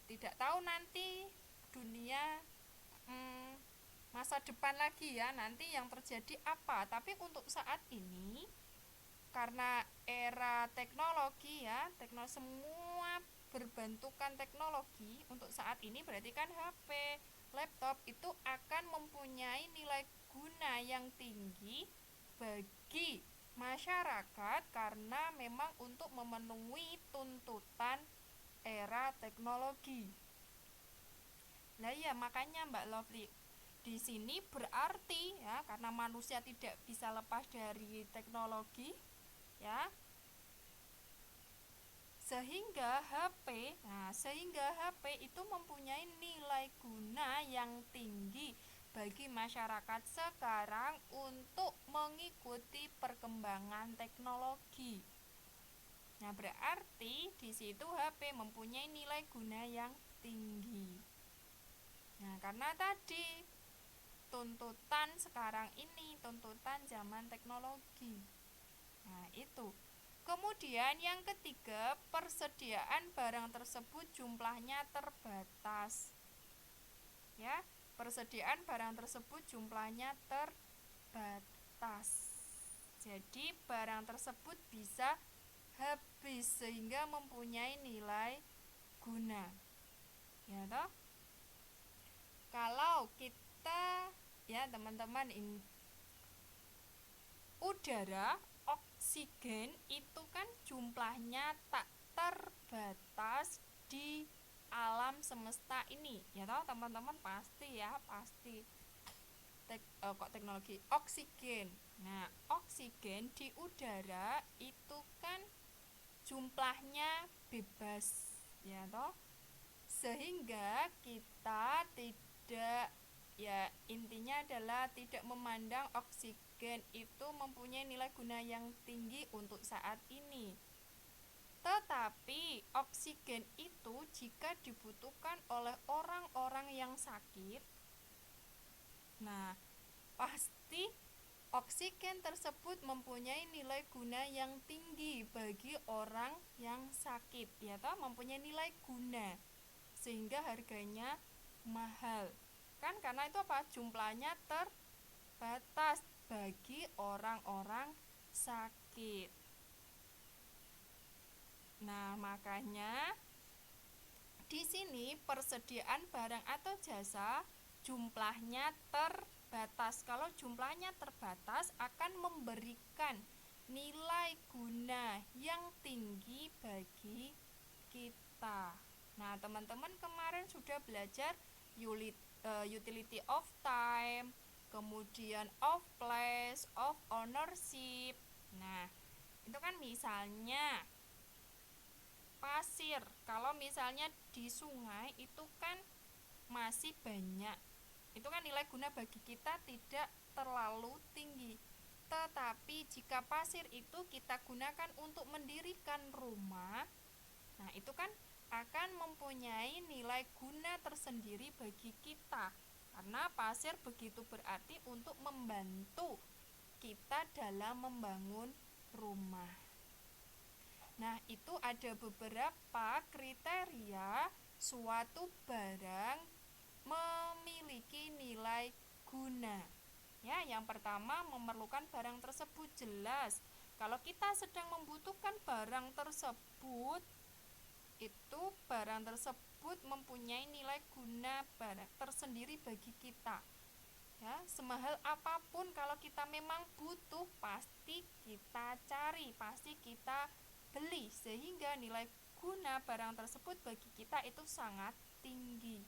Tidak tahu nanti dunia masa depan lagi ya, nanti yang terjadi apa. Tapi untuk saat ini, karena era teknologi ya, semua berbentukan teknologi, untuk saat ini berarti kan HP, laptop itu akan mempunyai nilai guna yang tinggi bagi masyarakat karena memang untuk memenuhi tuntutan era teknologi. Nah iya, makanya Mbak Lovely, di sini berarti ya, karena manusia tidak bisa lepas dari teknologi ya, sehingga HP itu mempunyai nilai guna yang tinggi bagi masyarakat sekarang untuk mengikuti perkembangan teknologi. Nah, berarti di situ HP mempunyai nilai guna yang tinggi. Nah, karena tadi tuntutan sekarang ini, tuntutan zaman teknologi. Nah, itu. Kemudian yang ketiga, persediaan barang tersebut jumlahnya terbatas. Ya, persediaan barang tersebut jumlahnya terbatas. Jadi barang tersebut bisa habis sehingga mempunyai nilai guna. Ya toh? Kalau kita ya teman-teman, ini udara, oksigen itu kan jumlahnya tak terbatas di alam semesta ini. Ya toh teman-teman, pasti ya, pasti. Teknologi oksigen. Nah, oksigen di udara itu kan jumlahnya bebas, ya toh, sehingga kita tidak, ya intinya adalah tidak memandang oksigen itu mempunyai nilai guna yang tinggi untuk saat ini. Tetapi oksigen itu jika dibutuhkan oleh orang-orang yang sakit, nah pasti oksigen tersebut mempunyai nilai guna yang tinggi bagi orang yang sakit, ya toh, mempunyai nilai guna sehingga harganya mahal. Kan karena itu apa? Jumlahnya terbatas bagi orang-orang sakit. Nah, makanya di sini persediaan barang atau jasa jumlahnya terbatas. Kalau jumlahnya terbatas akan memberikan nilai guna yang tinggi bagi kita. Nah, teman-teman kemarin sudah belajar utility of time, kemudian of place, of ownership. Nah, itu kan misalnya pasir. Kalau misalnya di sungai itu kan masih banyak. Itu kan nilai guna bagi kita tidak terlalu tinggi. Tetapi jika pasir itu kita gunakan untuk mendirikan rumah, nah itu kan akan mempunyai nilai guna tersendiri bagi kita. Karena pasir begitu berarti untuk membantu kita dalam membangun rumah. Nah, itu ada beberapa kriteria suatu barang memiliki nilai guna. Ya, yang pertama memerlukan barang tersebut jelas. Kalau kita sedang membutuhkan barang tersebut, itu barang tersebut mempunyai nilai guna barang tersendiri bagi kita. Ya, semahal apapun kalau kita memang butuh, pasti kita cari, pasti kita beli, sehingga nilai guna barang tersebut bagi kita itu sangat tinggi.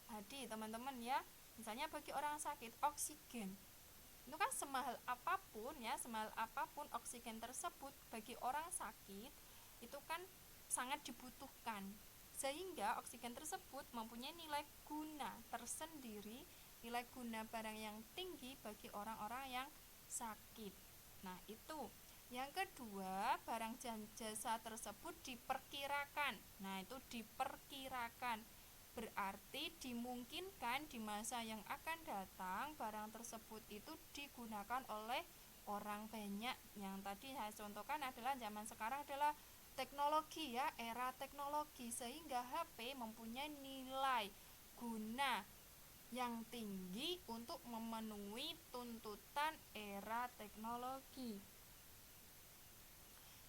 Jadi teman-teman ya, misalnya bagi orang sakit, oksigen itu kan semahal apapun ya, semahal apapun oksigen tersebut bagi orang sakit itu kan sangat dibutuhkan, sehingga oksigen tersebut mempunyai nilai guna tersendiri, nilai guna barang yang tinggi bagi orang-orang yang sakit. Nah, itu. Yang kedua, barang dan jasa tersebut diperkirakan. Nah, itu diperkirakan. Berarti dimungkinkan di masa yang akan datang barang tersebut itu digunakan oleh orang banyak. Yang tadi saya contohkan adalah zaman sekarang adalah teknologi ya, era teknologi, sehingga HP mempunyai nilai guna yang tinggi untuk memenuhi tuntutan era teknologi.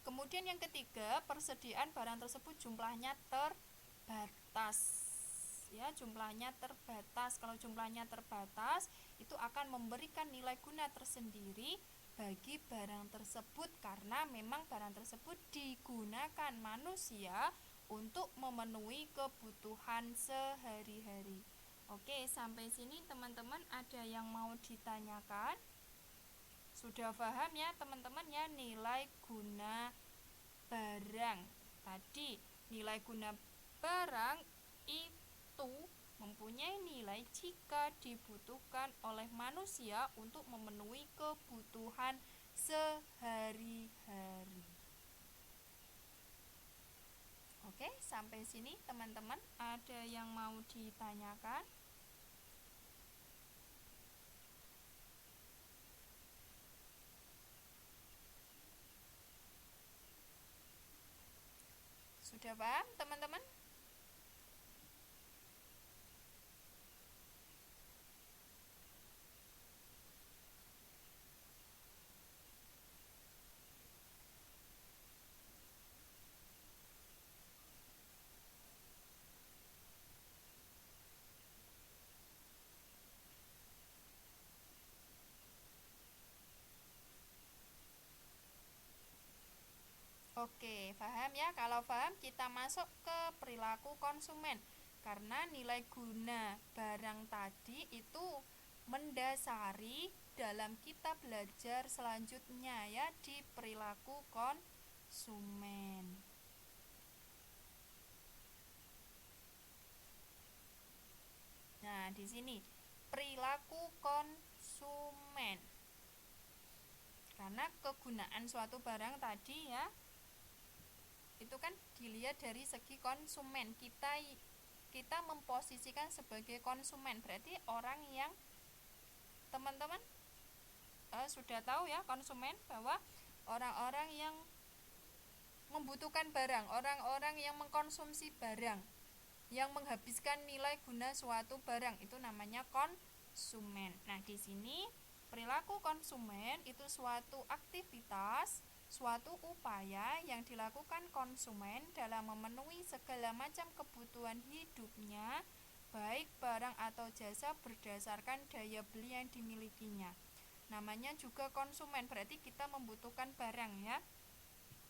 Kemudian yang ketiga, persediaan barang tersebut jumlahnya terbatas. Ya, jumlahnya terbatas. Kalau jumlahnya terbatas, itu akan memberikan nilai guna tersendiri bagi barang tersebut karena memang barang tersebut digunakan manusia untuk memenuhi kebutuhan sehari-hari. Oke, sampai sini teman-teman ada yang mau ditanyakan? Sudah paham ya teman-teman ya nilai guna barang. Tadi nilai guna barang itu mempunyai nilai jika dibutuhkan oleh manusia untuk memenuhi kebutuhan sehari-hari. Oke, sampai sini teman-teman ada yang mau ditanyakan? Sudah paham teman-teman? Oke, paham ya? Kalau paham, kita masuk ke perilaku konsumen. Karena nilai guna barang tadi itu mendasari dalam kita belajar selanjutnya ya di perilaku konsumen. Nah, di sini perilaku konsumen. Karena kegunaan suatu barang tadi ya itu kan dilihat dari segi konsumen. Kita memposisikan sebagai konsumen, berarti orang yang teman-teman sudah tahu ya konsumen, bahwa orang-orang yang membutuhkan barang, orang-orang yang mengkonsumsi barang, yang menghabiskan nilai guna suatu barang, itu namanya konsumen. Nah, di sini perilaku konsumen itu suatu aktivitas, suatu upaya yang dilakukan konsumen dalam memenuhi segala macam kebutuhan hidupnya, baik barang atau jasa berdasarkan daya beli yang dimilikinya. Namanya juga konsumen, berarti kita membutuhkan barang ya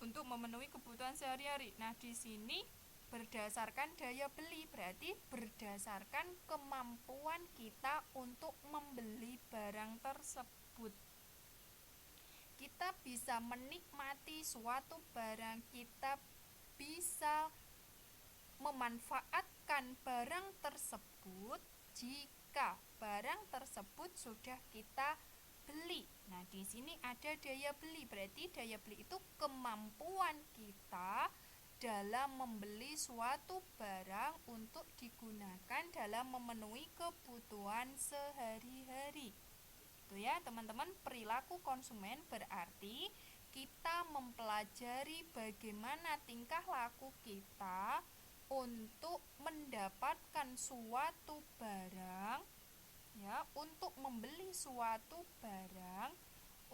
untuk memenuhi kebutuhan sehari-hari. Nah, di sini berdasarkan daya beli, berarti berdasarkan kemampuan kita untuk membeli barang tersebut. Kita bisa menikmati suatu barang, kita bisa memanfaatkan barang tersebut jika barang tersebut sudah kita beli. Nah, di sini ada daya beli, berarti daya beli itu kemampuan kita dalam membeli suatu barang untuk digunakan dalam memenuhi kebutuhan sehari-hari. Itu ya teman-teman, perilaku konsumen berarti kita mempelajari bagaimana tingkah laku kita untuk mendapatkan suatu barang ya, untuk membeli suatu barang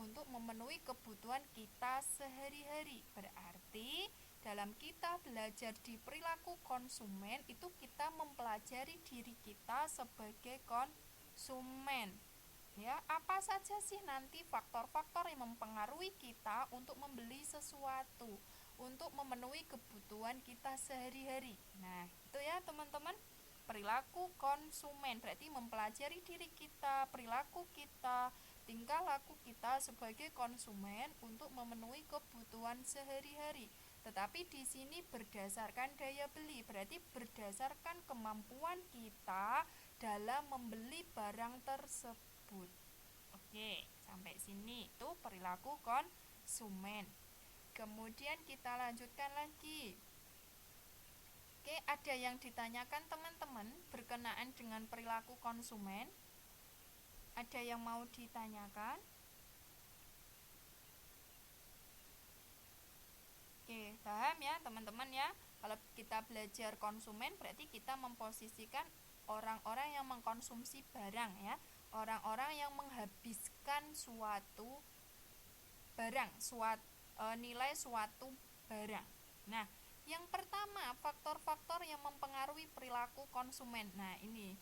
untuk memenuhi kebutuhan kita sehari-hari. Berarti dalam kita belajar di perilaku konsumen itu kita mempelajari diri kita sebagai konsumen. Ya, apa saja sih nanti faktor-faktor yang mempengaruhi kita untuk membeli sesuatu, untuk memenuhi kebutuhan kita sehari-hari. Nah, itu ya teman-teman, perilaku konsumen berarti mempelajari diri kita, perilaku kita, tingkah laku kita sebagai konsumen untuk memenuhi kebutuhan sehari-hari. Tetapi di sini berdasarkan daya beli, berarti berdasarkan kemampuan kita dalam membeli barang tersebut. Oke, sampai sini itu perilaku konsumen. Kemudian kita lanjutkan lagi. Oke, ada yang ditanyakan teman-teman berkenaan dengan perilaku konsumen? Ada yang mau ditanyakan? Oke, paham ya teman-teman ya. Kalau kita belajar konsumen berarti kita memposisikan orang-orang yang mengkonsumsi barang ya, orang-orang yang menghabiskan suatu barang, nilai suatu barang. Nah, yang pertama faktor-faktor yang mempengaruhi perilaku konsumen. Nah, ini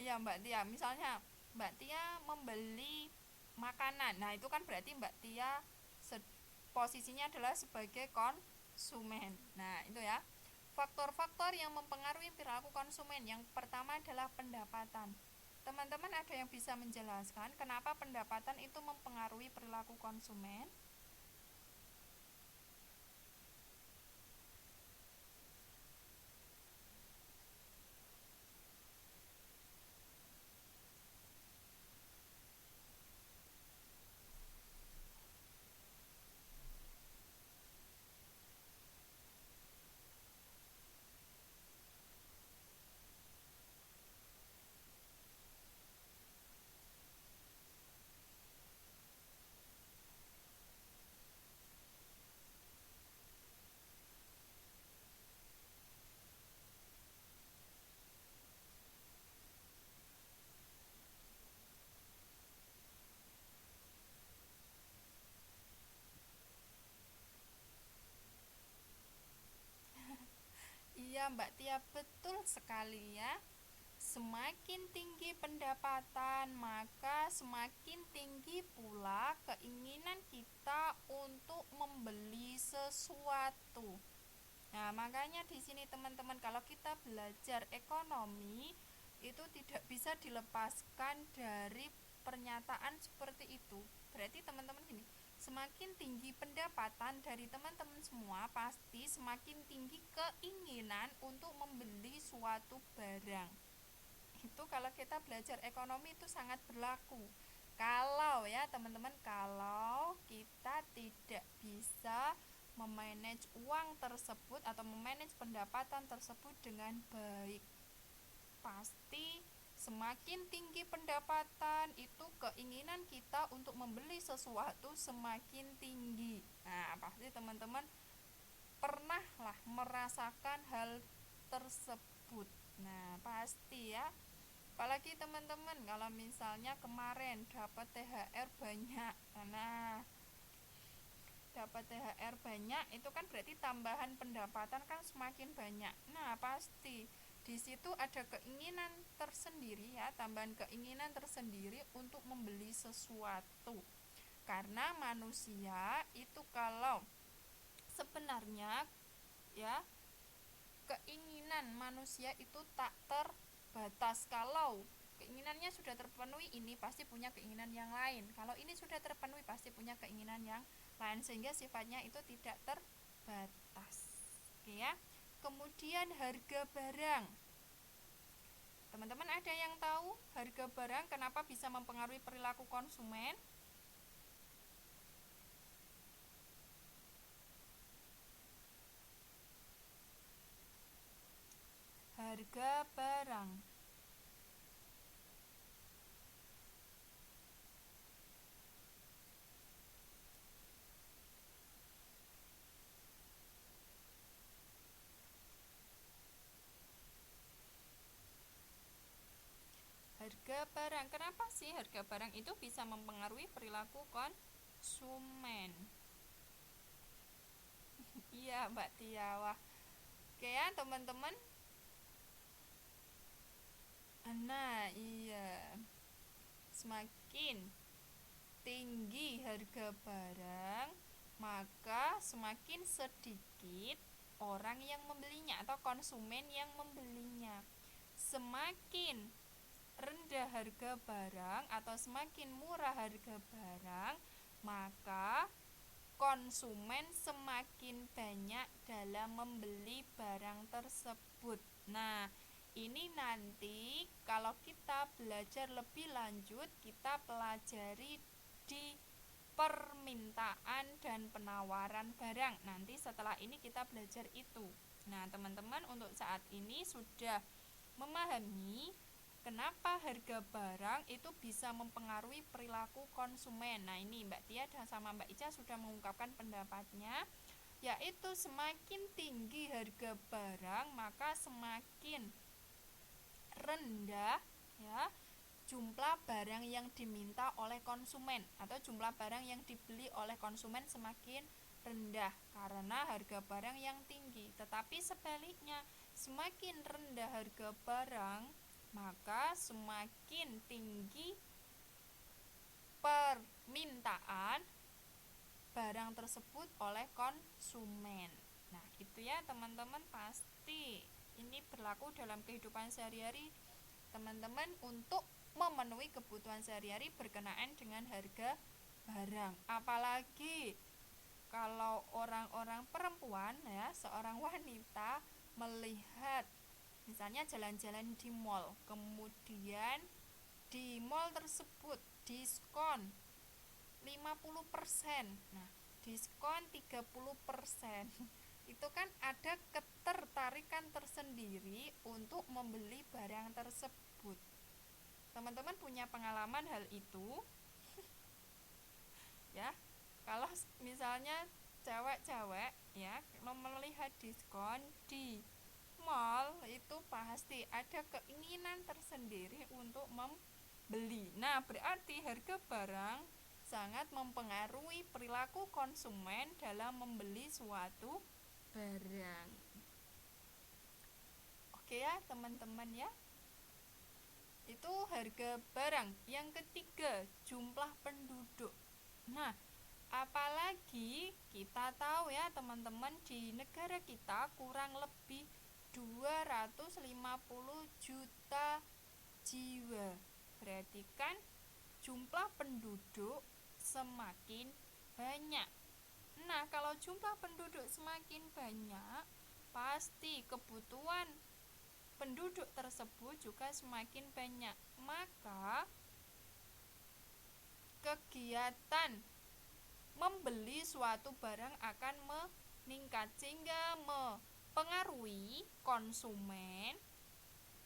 ya Mbak Tia, misalnya Mbak Tia membeli makanan. Nah, itu kan berarti Mbak Tia posisinya adalah sebagai konsumen. Nah, itu ya. Faktor-faktor yang mempengaruhi perilaku konsumen. Yang pertama adalah pendapatan. Teman-teman ada yang bisa menjelaskan kenapa pendapatan itu mempengaruhi perilaku konsumen? Iya, Mbak Tia, betul sekali ya. Semakin tinggi pendapatan, maka semakin tinggi pula keinginan kita untuk membeli sesuatu. Nah, makanya di sini teman-teman, kalau kita belajar ekonomi itu tidak bisa dilepaskan dari pernyataan seperti itu. Berarti teman-teman gini, semakin tinggi pendapatan dari teman-teman semua, pasti semakin tinggi keinginan untuk membeli suatu barang. Itu kalau kita belajar ekonomi itu sangat berlaku. Kalau ya teman-teman, kalau kita tidak bisa memanage uang tersebut atau memanage pendapatan tersebut dengan baik, pasti semakin tinggi pendapatan itu keinginan kita untuk membeli sesuatu semakin tinggi. Nah, pasti teman-teman pernah lah merasakan hal tersebut. Nah, pasti ya. Apalagi teman-teman kalau misalnya kemarin dapat THR banyak. Nah, dapat THR banyak itu kan berarti tambahan pendapatan kan semakin banyak. Nah, pasti di situ ada keinginan tersendiri ya, tambahan keinginan tersendiri untuk membeli sesuatu. Karena manusia itu kalau sebenarnya ya, keinginan manusia itu tak terbatas. Kalau keinginannya sudah terpenuhi, ini pasti punya keinginan yang lain. Kalau ini sudah terpenuhi, pasti punya keinginan yang lain, sehingga sifatnya itu tidak terbatas. Oke ya. Kemudian harga barang. Teman-teman ada yang tahu harga barang kenapa bisa mempengaruhi perilaku konsumen? Harga barang. Harga barang. Kenapa sih harga barang itu bisa mempengaruhi perilaku konsumen? Iya, Mbak Tia. Wah, oke ya teman-teman. Nah, iya. Semakin tinggi harga barang, maka semakin sedikit orang yang membelinya atau konsumen yang membelinya. Semakin rendah harga barang atau semakin murah harga barang, maka konsumen semakin banyak dalam membeli barang tersebut. Nah, ini nanti kalau kita belajar lebih lanjut, kita pelajari di permintaan dan penawaran barang. Nanti setelah ini kita belajar itu. Nah, teman-teman untuk saat ini sudah memahami kenapa harga barang itu bisa mempengaruhi perilaku konsumen. Nah, ini Mbak Tia dan sama Mbak Ica sudah mengungkapkan pendapatnya, yaitu semakin tinggi harga barang, maka semakin rendah ya jumlah barang yang diminta oleh konsumen atau jumlah barang yang dibeli oleh konsumen semakin rendah karena harga barang yang tinggi. Tetapi sebaliknya, semakin rendah harga barang, maka semakin tinggi permintaan barang tersebut oleh konsumen. Nah, itu ya teman-teman, pasti ini berlaku dalam kehidupan sehari-hari teman-teman untuk memenuhi kebutuhan sehari-hari berkenaan dengan harga barang. Apalagi kalau orang-orang perempuan ya, seorang wanita melihat misalnya jalan-jalan di mall, kemudian di mall tersebut diskon 50%. Nah, diskon 30%. Itu kan ada ketertarikan tersendiri untuk membeli barang tersebut. Teman-teman punya pengalaman hal itu? Ya, kalau misalnya cewek-cewek ya melihat diskon di mall, itu pasti ada keinginan tersendiri untuk membeli. Nah, berarti harga barang sangat mempengaruhi perilaku konsumen dalam membeli suatu barang. Oke ya teman-teman ya, itu harga barang. Yang ketiga, jumlah penduduk. Nah, apalagi kita tahu ya teman-teman, di negara kita kurang lebih 250 juta jiwa. Berarti kan jumlah penduduk semakin banyak. Nah, kalau jumlah penduduk semakin banyak, pasti kebutuhan penduduk tersebut juga semakin banyak. Maka kegiatan membeli suatu barang akan meningkat sehingga mempengaruhi konsumen.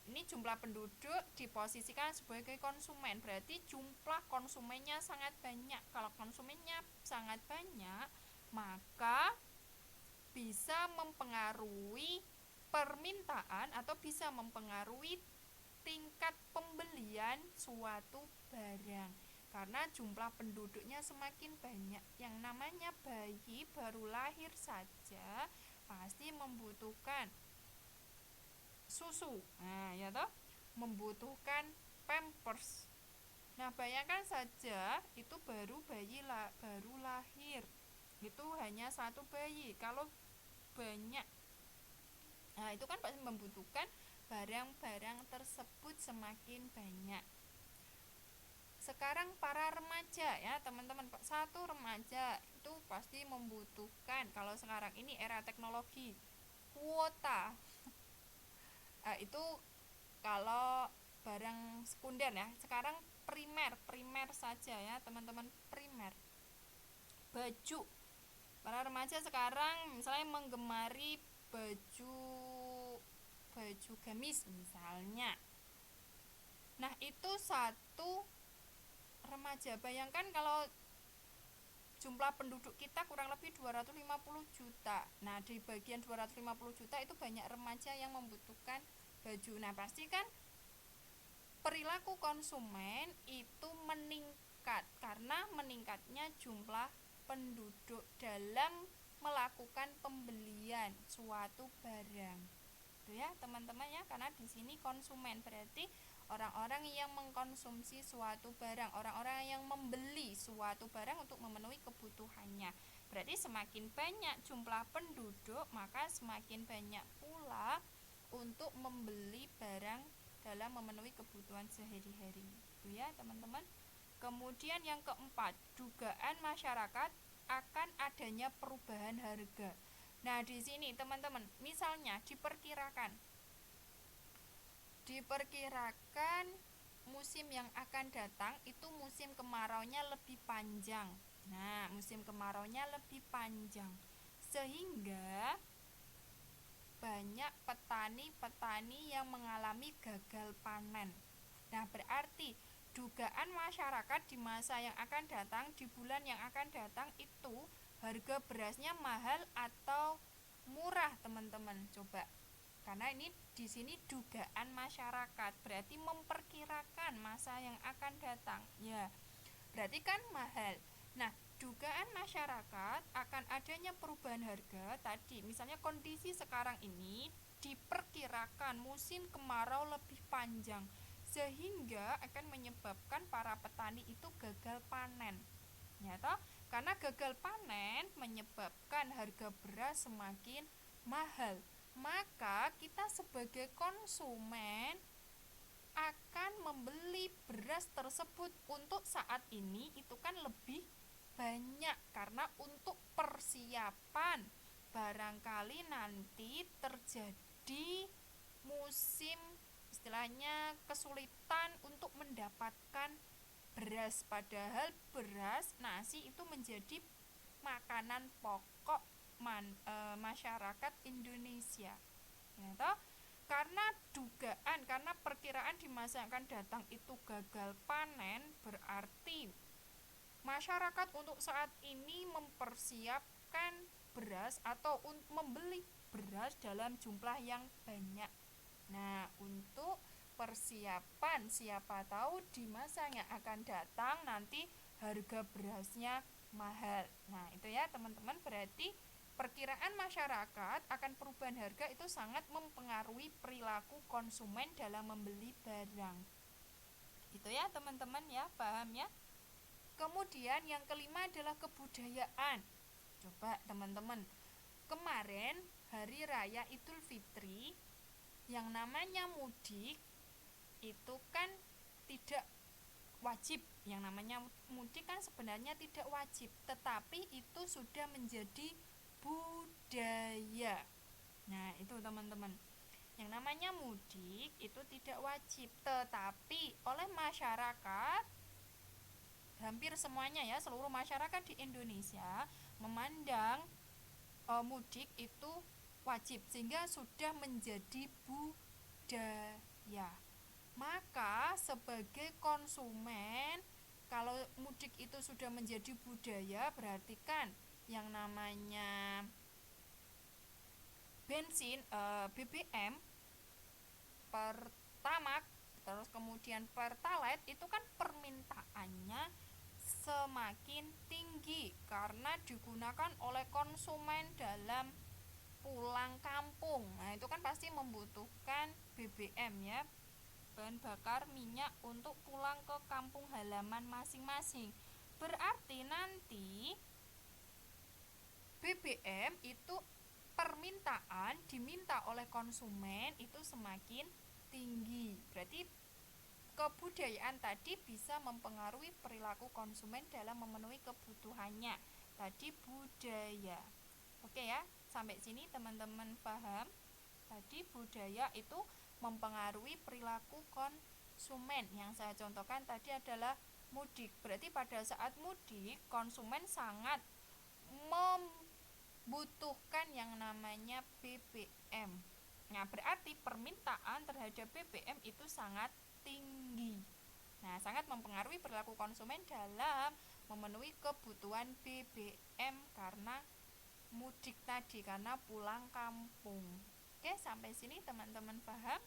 Ini jumlah penduduk diposisikan sebagai konsumen, berarti jumlah konsumennya sangat banyak. Kalau konsumennya sangat banyak, maka bisa mempengaruhi permintaan atau bisa mempengaruhi tingkat pembelian suatu barang. Karena jumlah penduduknya semakin banyak, yang namanya bayi baru lahir saja pasti membutuhkan susu, nah ya toh, membutuhkan pampers. Nah, bayangkan saja itu baru lahir, itu hanya satu bayi. Kalau banyak, nah itu kan pasti membutuhkan barang-barang tersebut semakin banyak. Sekarang para remaja ya teman-teman, satu remaja itu pasti membutuhkan, kalau sekarang ini era teknologi, kuota. Itu kalau barang sekunder ya. Sekarang primer saja ya teman-teman, primer. Baju, para remaja sekarang misalnya menggemari baju gamis misalnya. Nah, itu satu remaja. Bayangkan kalau jumlah penduduk kita kurang lebih 250 juta. Nah, di bagian 250 juta itu banyak remaja yang membutuhkan baju. Nah, pasti kan perilaku konsumen itu meningkat karena meningkatnya jumlah penduduk dalam melakukan pembelian suatu barang. Itu ya teman-teman ya, karena di sini konsumen berarti orang-orang yang mengkonsumsi suatu barang, orang-orang yang membeli suatu barang untuk memenuhi kebutuhannya. Berarti semakin banyak jumlah penduduk, maka semakin banyak pula untuk membeli barang dalam memenuhi kebutuhan sehari-hari. Itu ya teman-teman. Kemudian yang keempat, dugaan masyarakat akan adanya perubahan harga. Nah, di sini teman-teman, misalnya diperkirakan musim yang akan datang itu musim kemaraunya lebih panjang. Nah, musim kemaraunya lebih panjang sehingga banyak petani-petani yang mengalami gagal panen. Nah, berarti dugaan masyarakat di masa yang akan datang, di bulan yang akan datang itu harga berasnya mahal atau murah, teman-teman. Coba. Karena ini di sini dugaan masyarakat, berarti memperkirakan masa yang akan datang. Ya, berarti kan mahal. Nah, dugaan masyarakat akan adanya perubahan harga tadi, misalnya kondisi sekarang ini diperkirakan musim kemarau lebih panjang sehingga akan menyebabkan para petani itu gagal panen. Ya toh? Karena gagal panen menyebabkan harga beras semakin mahal. Maka kita sebagai konsumen akan membeli beras tersebut untuk saat ini itu kan lebih banyak karena untuk persiapan barangkali nanti terjadi musim istilahnya kesulitan untuk mendapatkan beras, padahal beras nasi itu menjadi makanan pokok masyarakat Indonesia ya toh. Karena dugaan, karena perkiraan di masa yang akan datang itu gagal panen, berarti masyarakat untuk saat ini mempersiapkan beras atau membeli beras dalam jumlah yang banyak. Nah, untuk persiapan siapa tahu di masa yang akan datang nanti harga berasnya mahal. Nah, itu ya teman-teman, berarti perkiraan masyarakat akan perubahan harga itu sangat mempengaruhi perilaku konsumen dalam membeli barang. Itu ya teman-teman ya, paham ya? Kemudian yang kelima adalah kebudayaan. Coba teman-teman, kemarin hari raya Idul Fitri yang namanya mudik itu kan tidak wajib. Yang namanya mudik kan sebenarnya tidak wajib, tetapi itu sudah menjadi budaya. Nah, itu teman-teman. Yang namanya mudik itu tidak wajib, tetapi oleh masyarakat hampir semuanya ya, seluruh masyarakat di Indonesia memandang mudik itu wajib sehingga sudah menjadi budaya. Maka sebagai konsumen, kalau mudik itu sudah menjadi budaya, berarti kan yang namanya bensin, BBM, Pertamax, terus kemudian Pertalite itu kan permintaannya semakin tinggi karena digunakan oleh konsumen dalam pulang kampung. Nah, itu kan pasti membutuhkan BBM ya, bahan bakar minyak untuk pulang ke kampung halaman masing-masing. Berarti nanti BBM itu permintaan diminta oleh konsumen itu semakin tinggi. Berarti kebudayaan tadi bisa mempengaruhi perilaku konsumen dalam memenuhi kebutuhannya. Tadi budaya. Oke ya, sampai sini teman-teman paham? Tadi budaya itu mempengaruhi perilaku konsumen. Yang saya contohkan tadi adalah mudik. Berarti pada saat mudik konsumen sangat membutuhkan yang namanya BBM. Nah, berarti permintaan terhadap BBM itu sangat tinggi. Nah, sangat mempengaruhi perilaku konsumen dalam memenuhi kebutuhan BBM karena mudik tadi, karena pulang kampung. Oke, sampai sini teman-teman paham?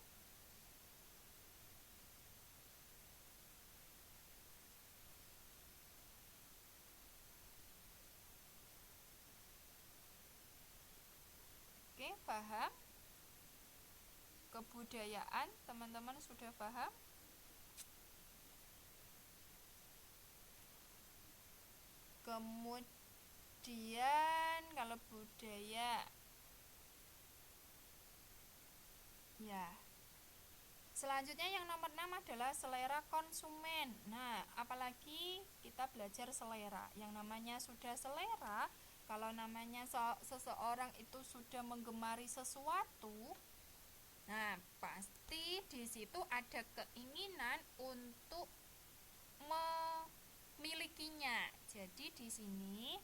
Oke, paham? Kebudayaan teman-teman sudah paham? Kemudian kalau budaya ya, selanjutnya yang nomor 6 adalah selera konsumen. Nah, apalagi kita belajar selera. Yang namanya sudah selera, kalau namanya seseorang itu sudah menggemari sesuatu, nah pasti di situ ada keinginan untuk memilikinya. Jadi di sini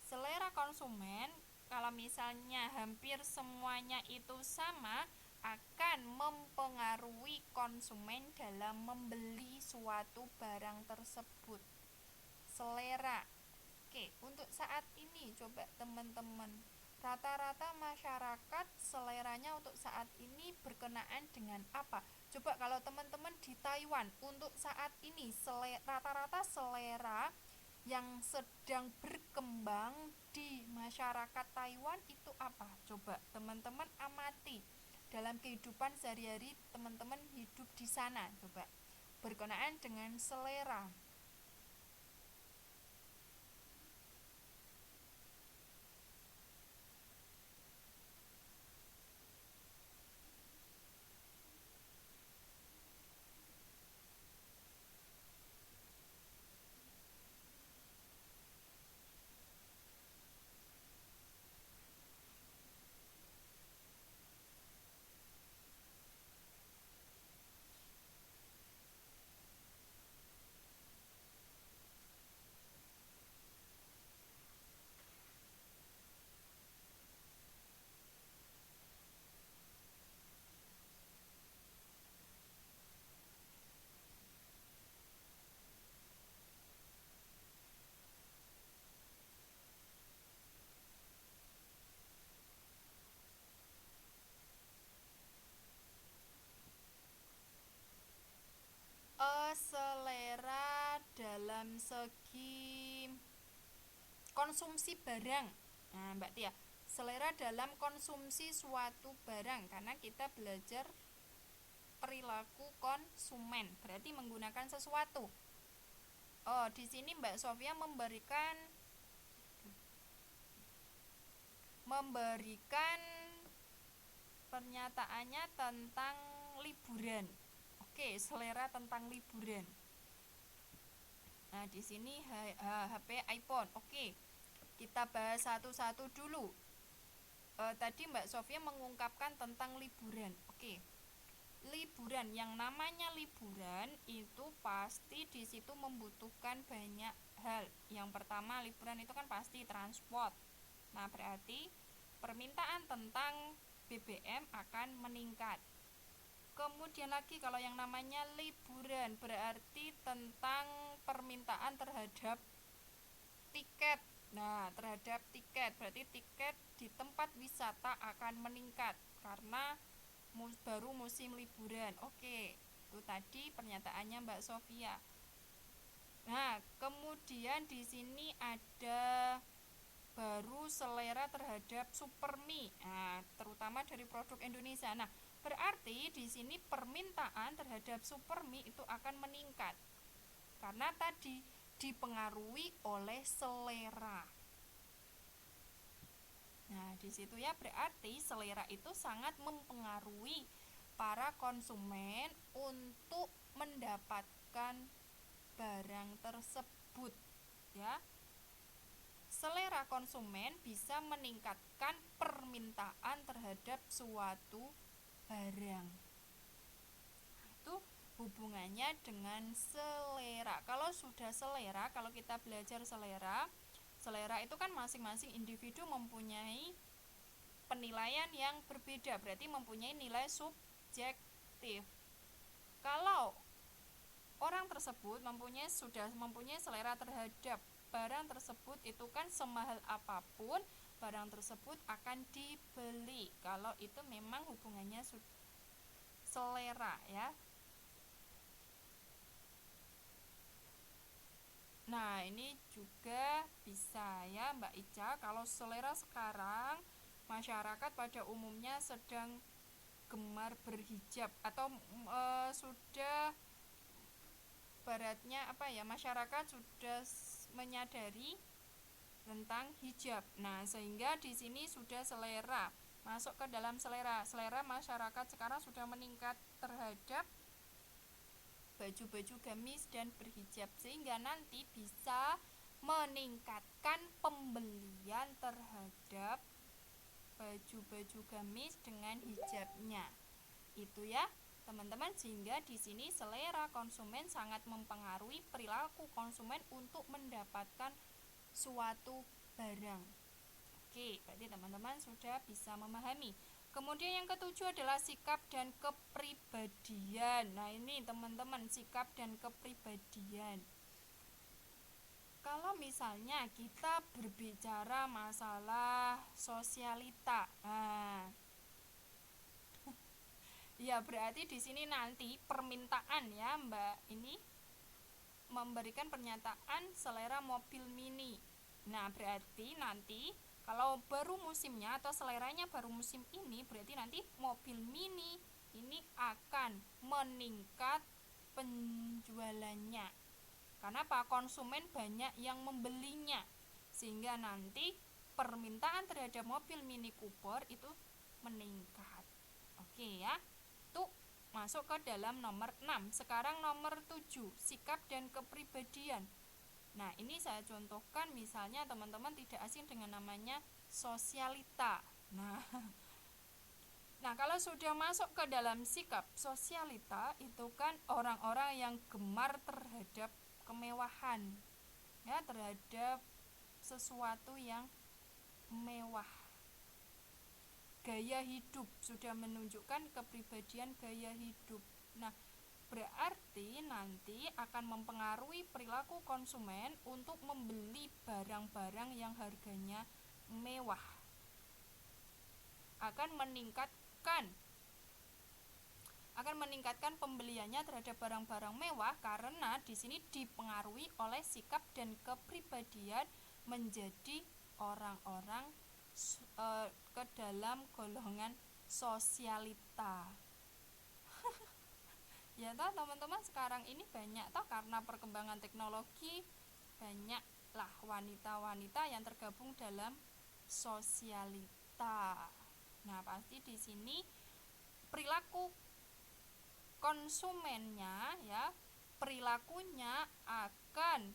selera konsumen kalau misalnya hampir semuanya itu sama akan mempengaruhi konsumen dalam membeli suatu barang tersebut. Selera. Oke, untuk saat ini coba teman-teman, rata-rata masyarakat seleranya untuk saat ini berkenaan dengan apa? Coba kalau teman-teman di Taiwan untuk saat ini rata-rata selera yang sedang berkembang di masyarakat Taiwan itu apa? Coba teman-teman amati dalam kehidupan sehari-hari teman-teman hidup di sana, coba berkenaan dengan selera. dalam segi konsumsi barang. Nah, Mbak Tia, selera dalam konsumsi suatu barang, karena kita belajar perilaku konsumen, berarti menggunakan sesuatu. Oh, di sini Mbak Sofia memberikan pernyataannya tentang liburan. Oke, selera tentang liburan. Nah, di sini HP iPhone. Oke, kita bahas satu-satu dulu. Tadi Mbak Sofia mengungkapkan tentang liburan. Oke, liburan, yang namanya liburan itu pasti di situ membutuhkan banyak hal. Yang pertama, liburan itu kan pasti transport. Nah, berarti permintaan tentang BBM akan meningkat. Kemudian lagi, kalau yang namanya liburan berarti tentang permintaan terhadap tiket. Nah, terhadap tiket berarti tiket di tempat wisata akan meningkat karena baru musim liburan. Oke, itu tadi pernyataannya Mbak Sofia. Nah, kemudian di sini ada baru selera terhadap supermie. Nah, terutama dari produk Indonesia. Nah, berarti di sini permintaan terhadap supermie itu akan meningkat karena tadi dipengaruhi oleh selera. Nah, di situ ya, berarti selera itu sangat mempengaruhi para konsumen untuk mendapatkan barang tersebut, ya. Selera konsumen bisa meningkatkan permintaan terhadap suatu barang. Itu hubungannya dengan selera. Kalau sudah selera, kalau kita belajar selera itu kan masing-masing individu mempunyai penilaian yang berbeda, berarti mempunyai nilai subjektif. Kalau orang tersebut sudah mempunyai selera terhadap barang tersebut, itu kan semahal apapun barang tersebut akan dibeli kalau itu memang hubungannya selera, ya. Nah, ini juga bisa ya Mbak Ica, kalau selera sekarang masyarakat pada umumnya sedang gemar berhijab atau sudah baratnya masyarakat sudah menyadari tentang hijab. Nah, sehingga di sini sudah selera masuk ke dalam selera masyarakat sekarang sudah meningkat terhadap baju-baju gamis dan berhijab, sehingga nanti bisa meningkatkan pembelian terhadap baju-baju gamis dengan hijabnya. Itu ya, teman-teman, sehingga di sini selera konsumen sangat mempengaruhi perilaku konsumen untuk mendapatkan suatu barang. Oke, berarti teman-teman sudah bisa memahami. Kemudian yang ketujuh adalah sikap dan kepribadian. Nah, ini teman-teman, sikap dan kepribadian. Kalau misalnya kita berbicara masalah sosialita, ya berarti di sini nanti permintaan, ya Mbak, ini memberikan pernyataan selera mobil mini. Nah, berarti nanti kalau baru musimnya atau seleranya baru musim ini, berarti nanti mobil mini ini akan meningkat penjualannya. Karena konsumen banyak yang membelinya, sehingga nanti permintaan terhadap mobil Mini Cooper itu meningkat. Oke ya, itu masuk ke dalam nomor 6. Sekarang nomor 7, sikap dan kepribadian. Nah, ini saya contohkan, misalnya teman-teman tidak asing dengan namanya sosialita. Nah, kalau sudah masuk ke dalam sikap sosialita, itu kan orang-orang yang gemar terhadap kemewahan, ya, terhadap sesuatu yang mewah. Gaya hidup sudah menunjukkan kepribadian gaya hidup. Nah, berarti nanti akan mempengaruhi perilaku konsumen untuk membeli barang-barang yang harganya mewah. Akan meningkatkan akan meningkatkan pembeliannya terhadap barang-barang mewah karena di sini dipengaruhi oleh sikap dan kepribadian menjadi orang-orang ke dalam golongan sosialita. Ya toh teman-teman, sekarang ini banyak toh karena perkembangan teknologi banyaklah wanita-wanita yang tergabung dalam sosialita. Nah, pasti di sini perilaku konsumennya ya, perilakunya akan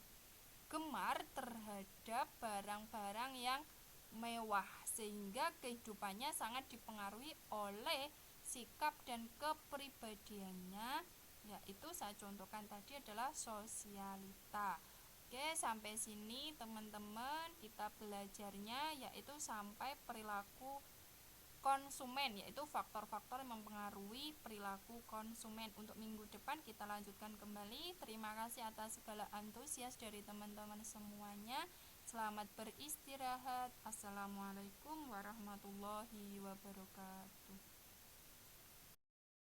gemar terhadap barang-barang yang mewah sehingga kehidupannya sangat dipengaruhi oleh sikap dan kepribadiannya, yaitu saya contohkan tadi adalah sosialita. Oke, sampai sini teman-teman kita belajarnya, yaitu sampai perilaku konsumen, yaitu faktor-faktor yang mempengaruhi perilaku konsumen. Untuk minggu depan kita lanjutkan kembali. Terima kasih atas segala antusias dari teman-teman semuanya. Selamat beristirahat. Assalamualaikum warahmatullahi wabarakatuh.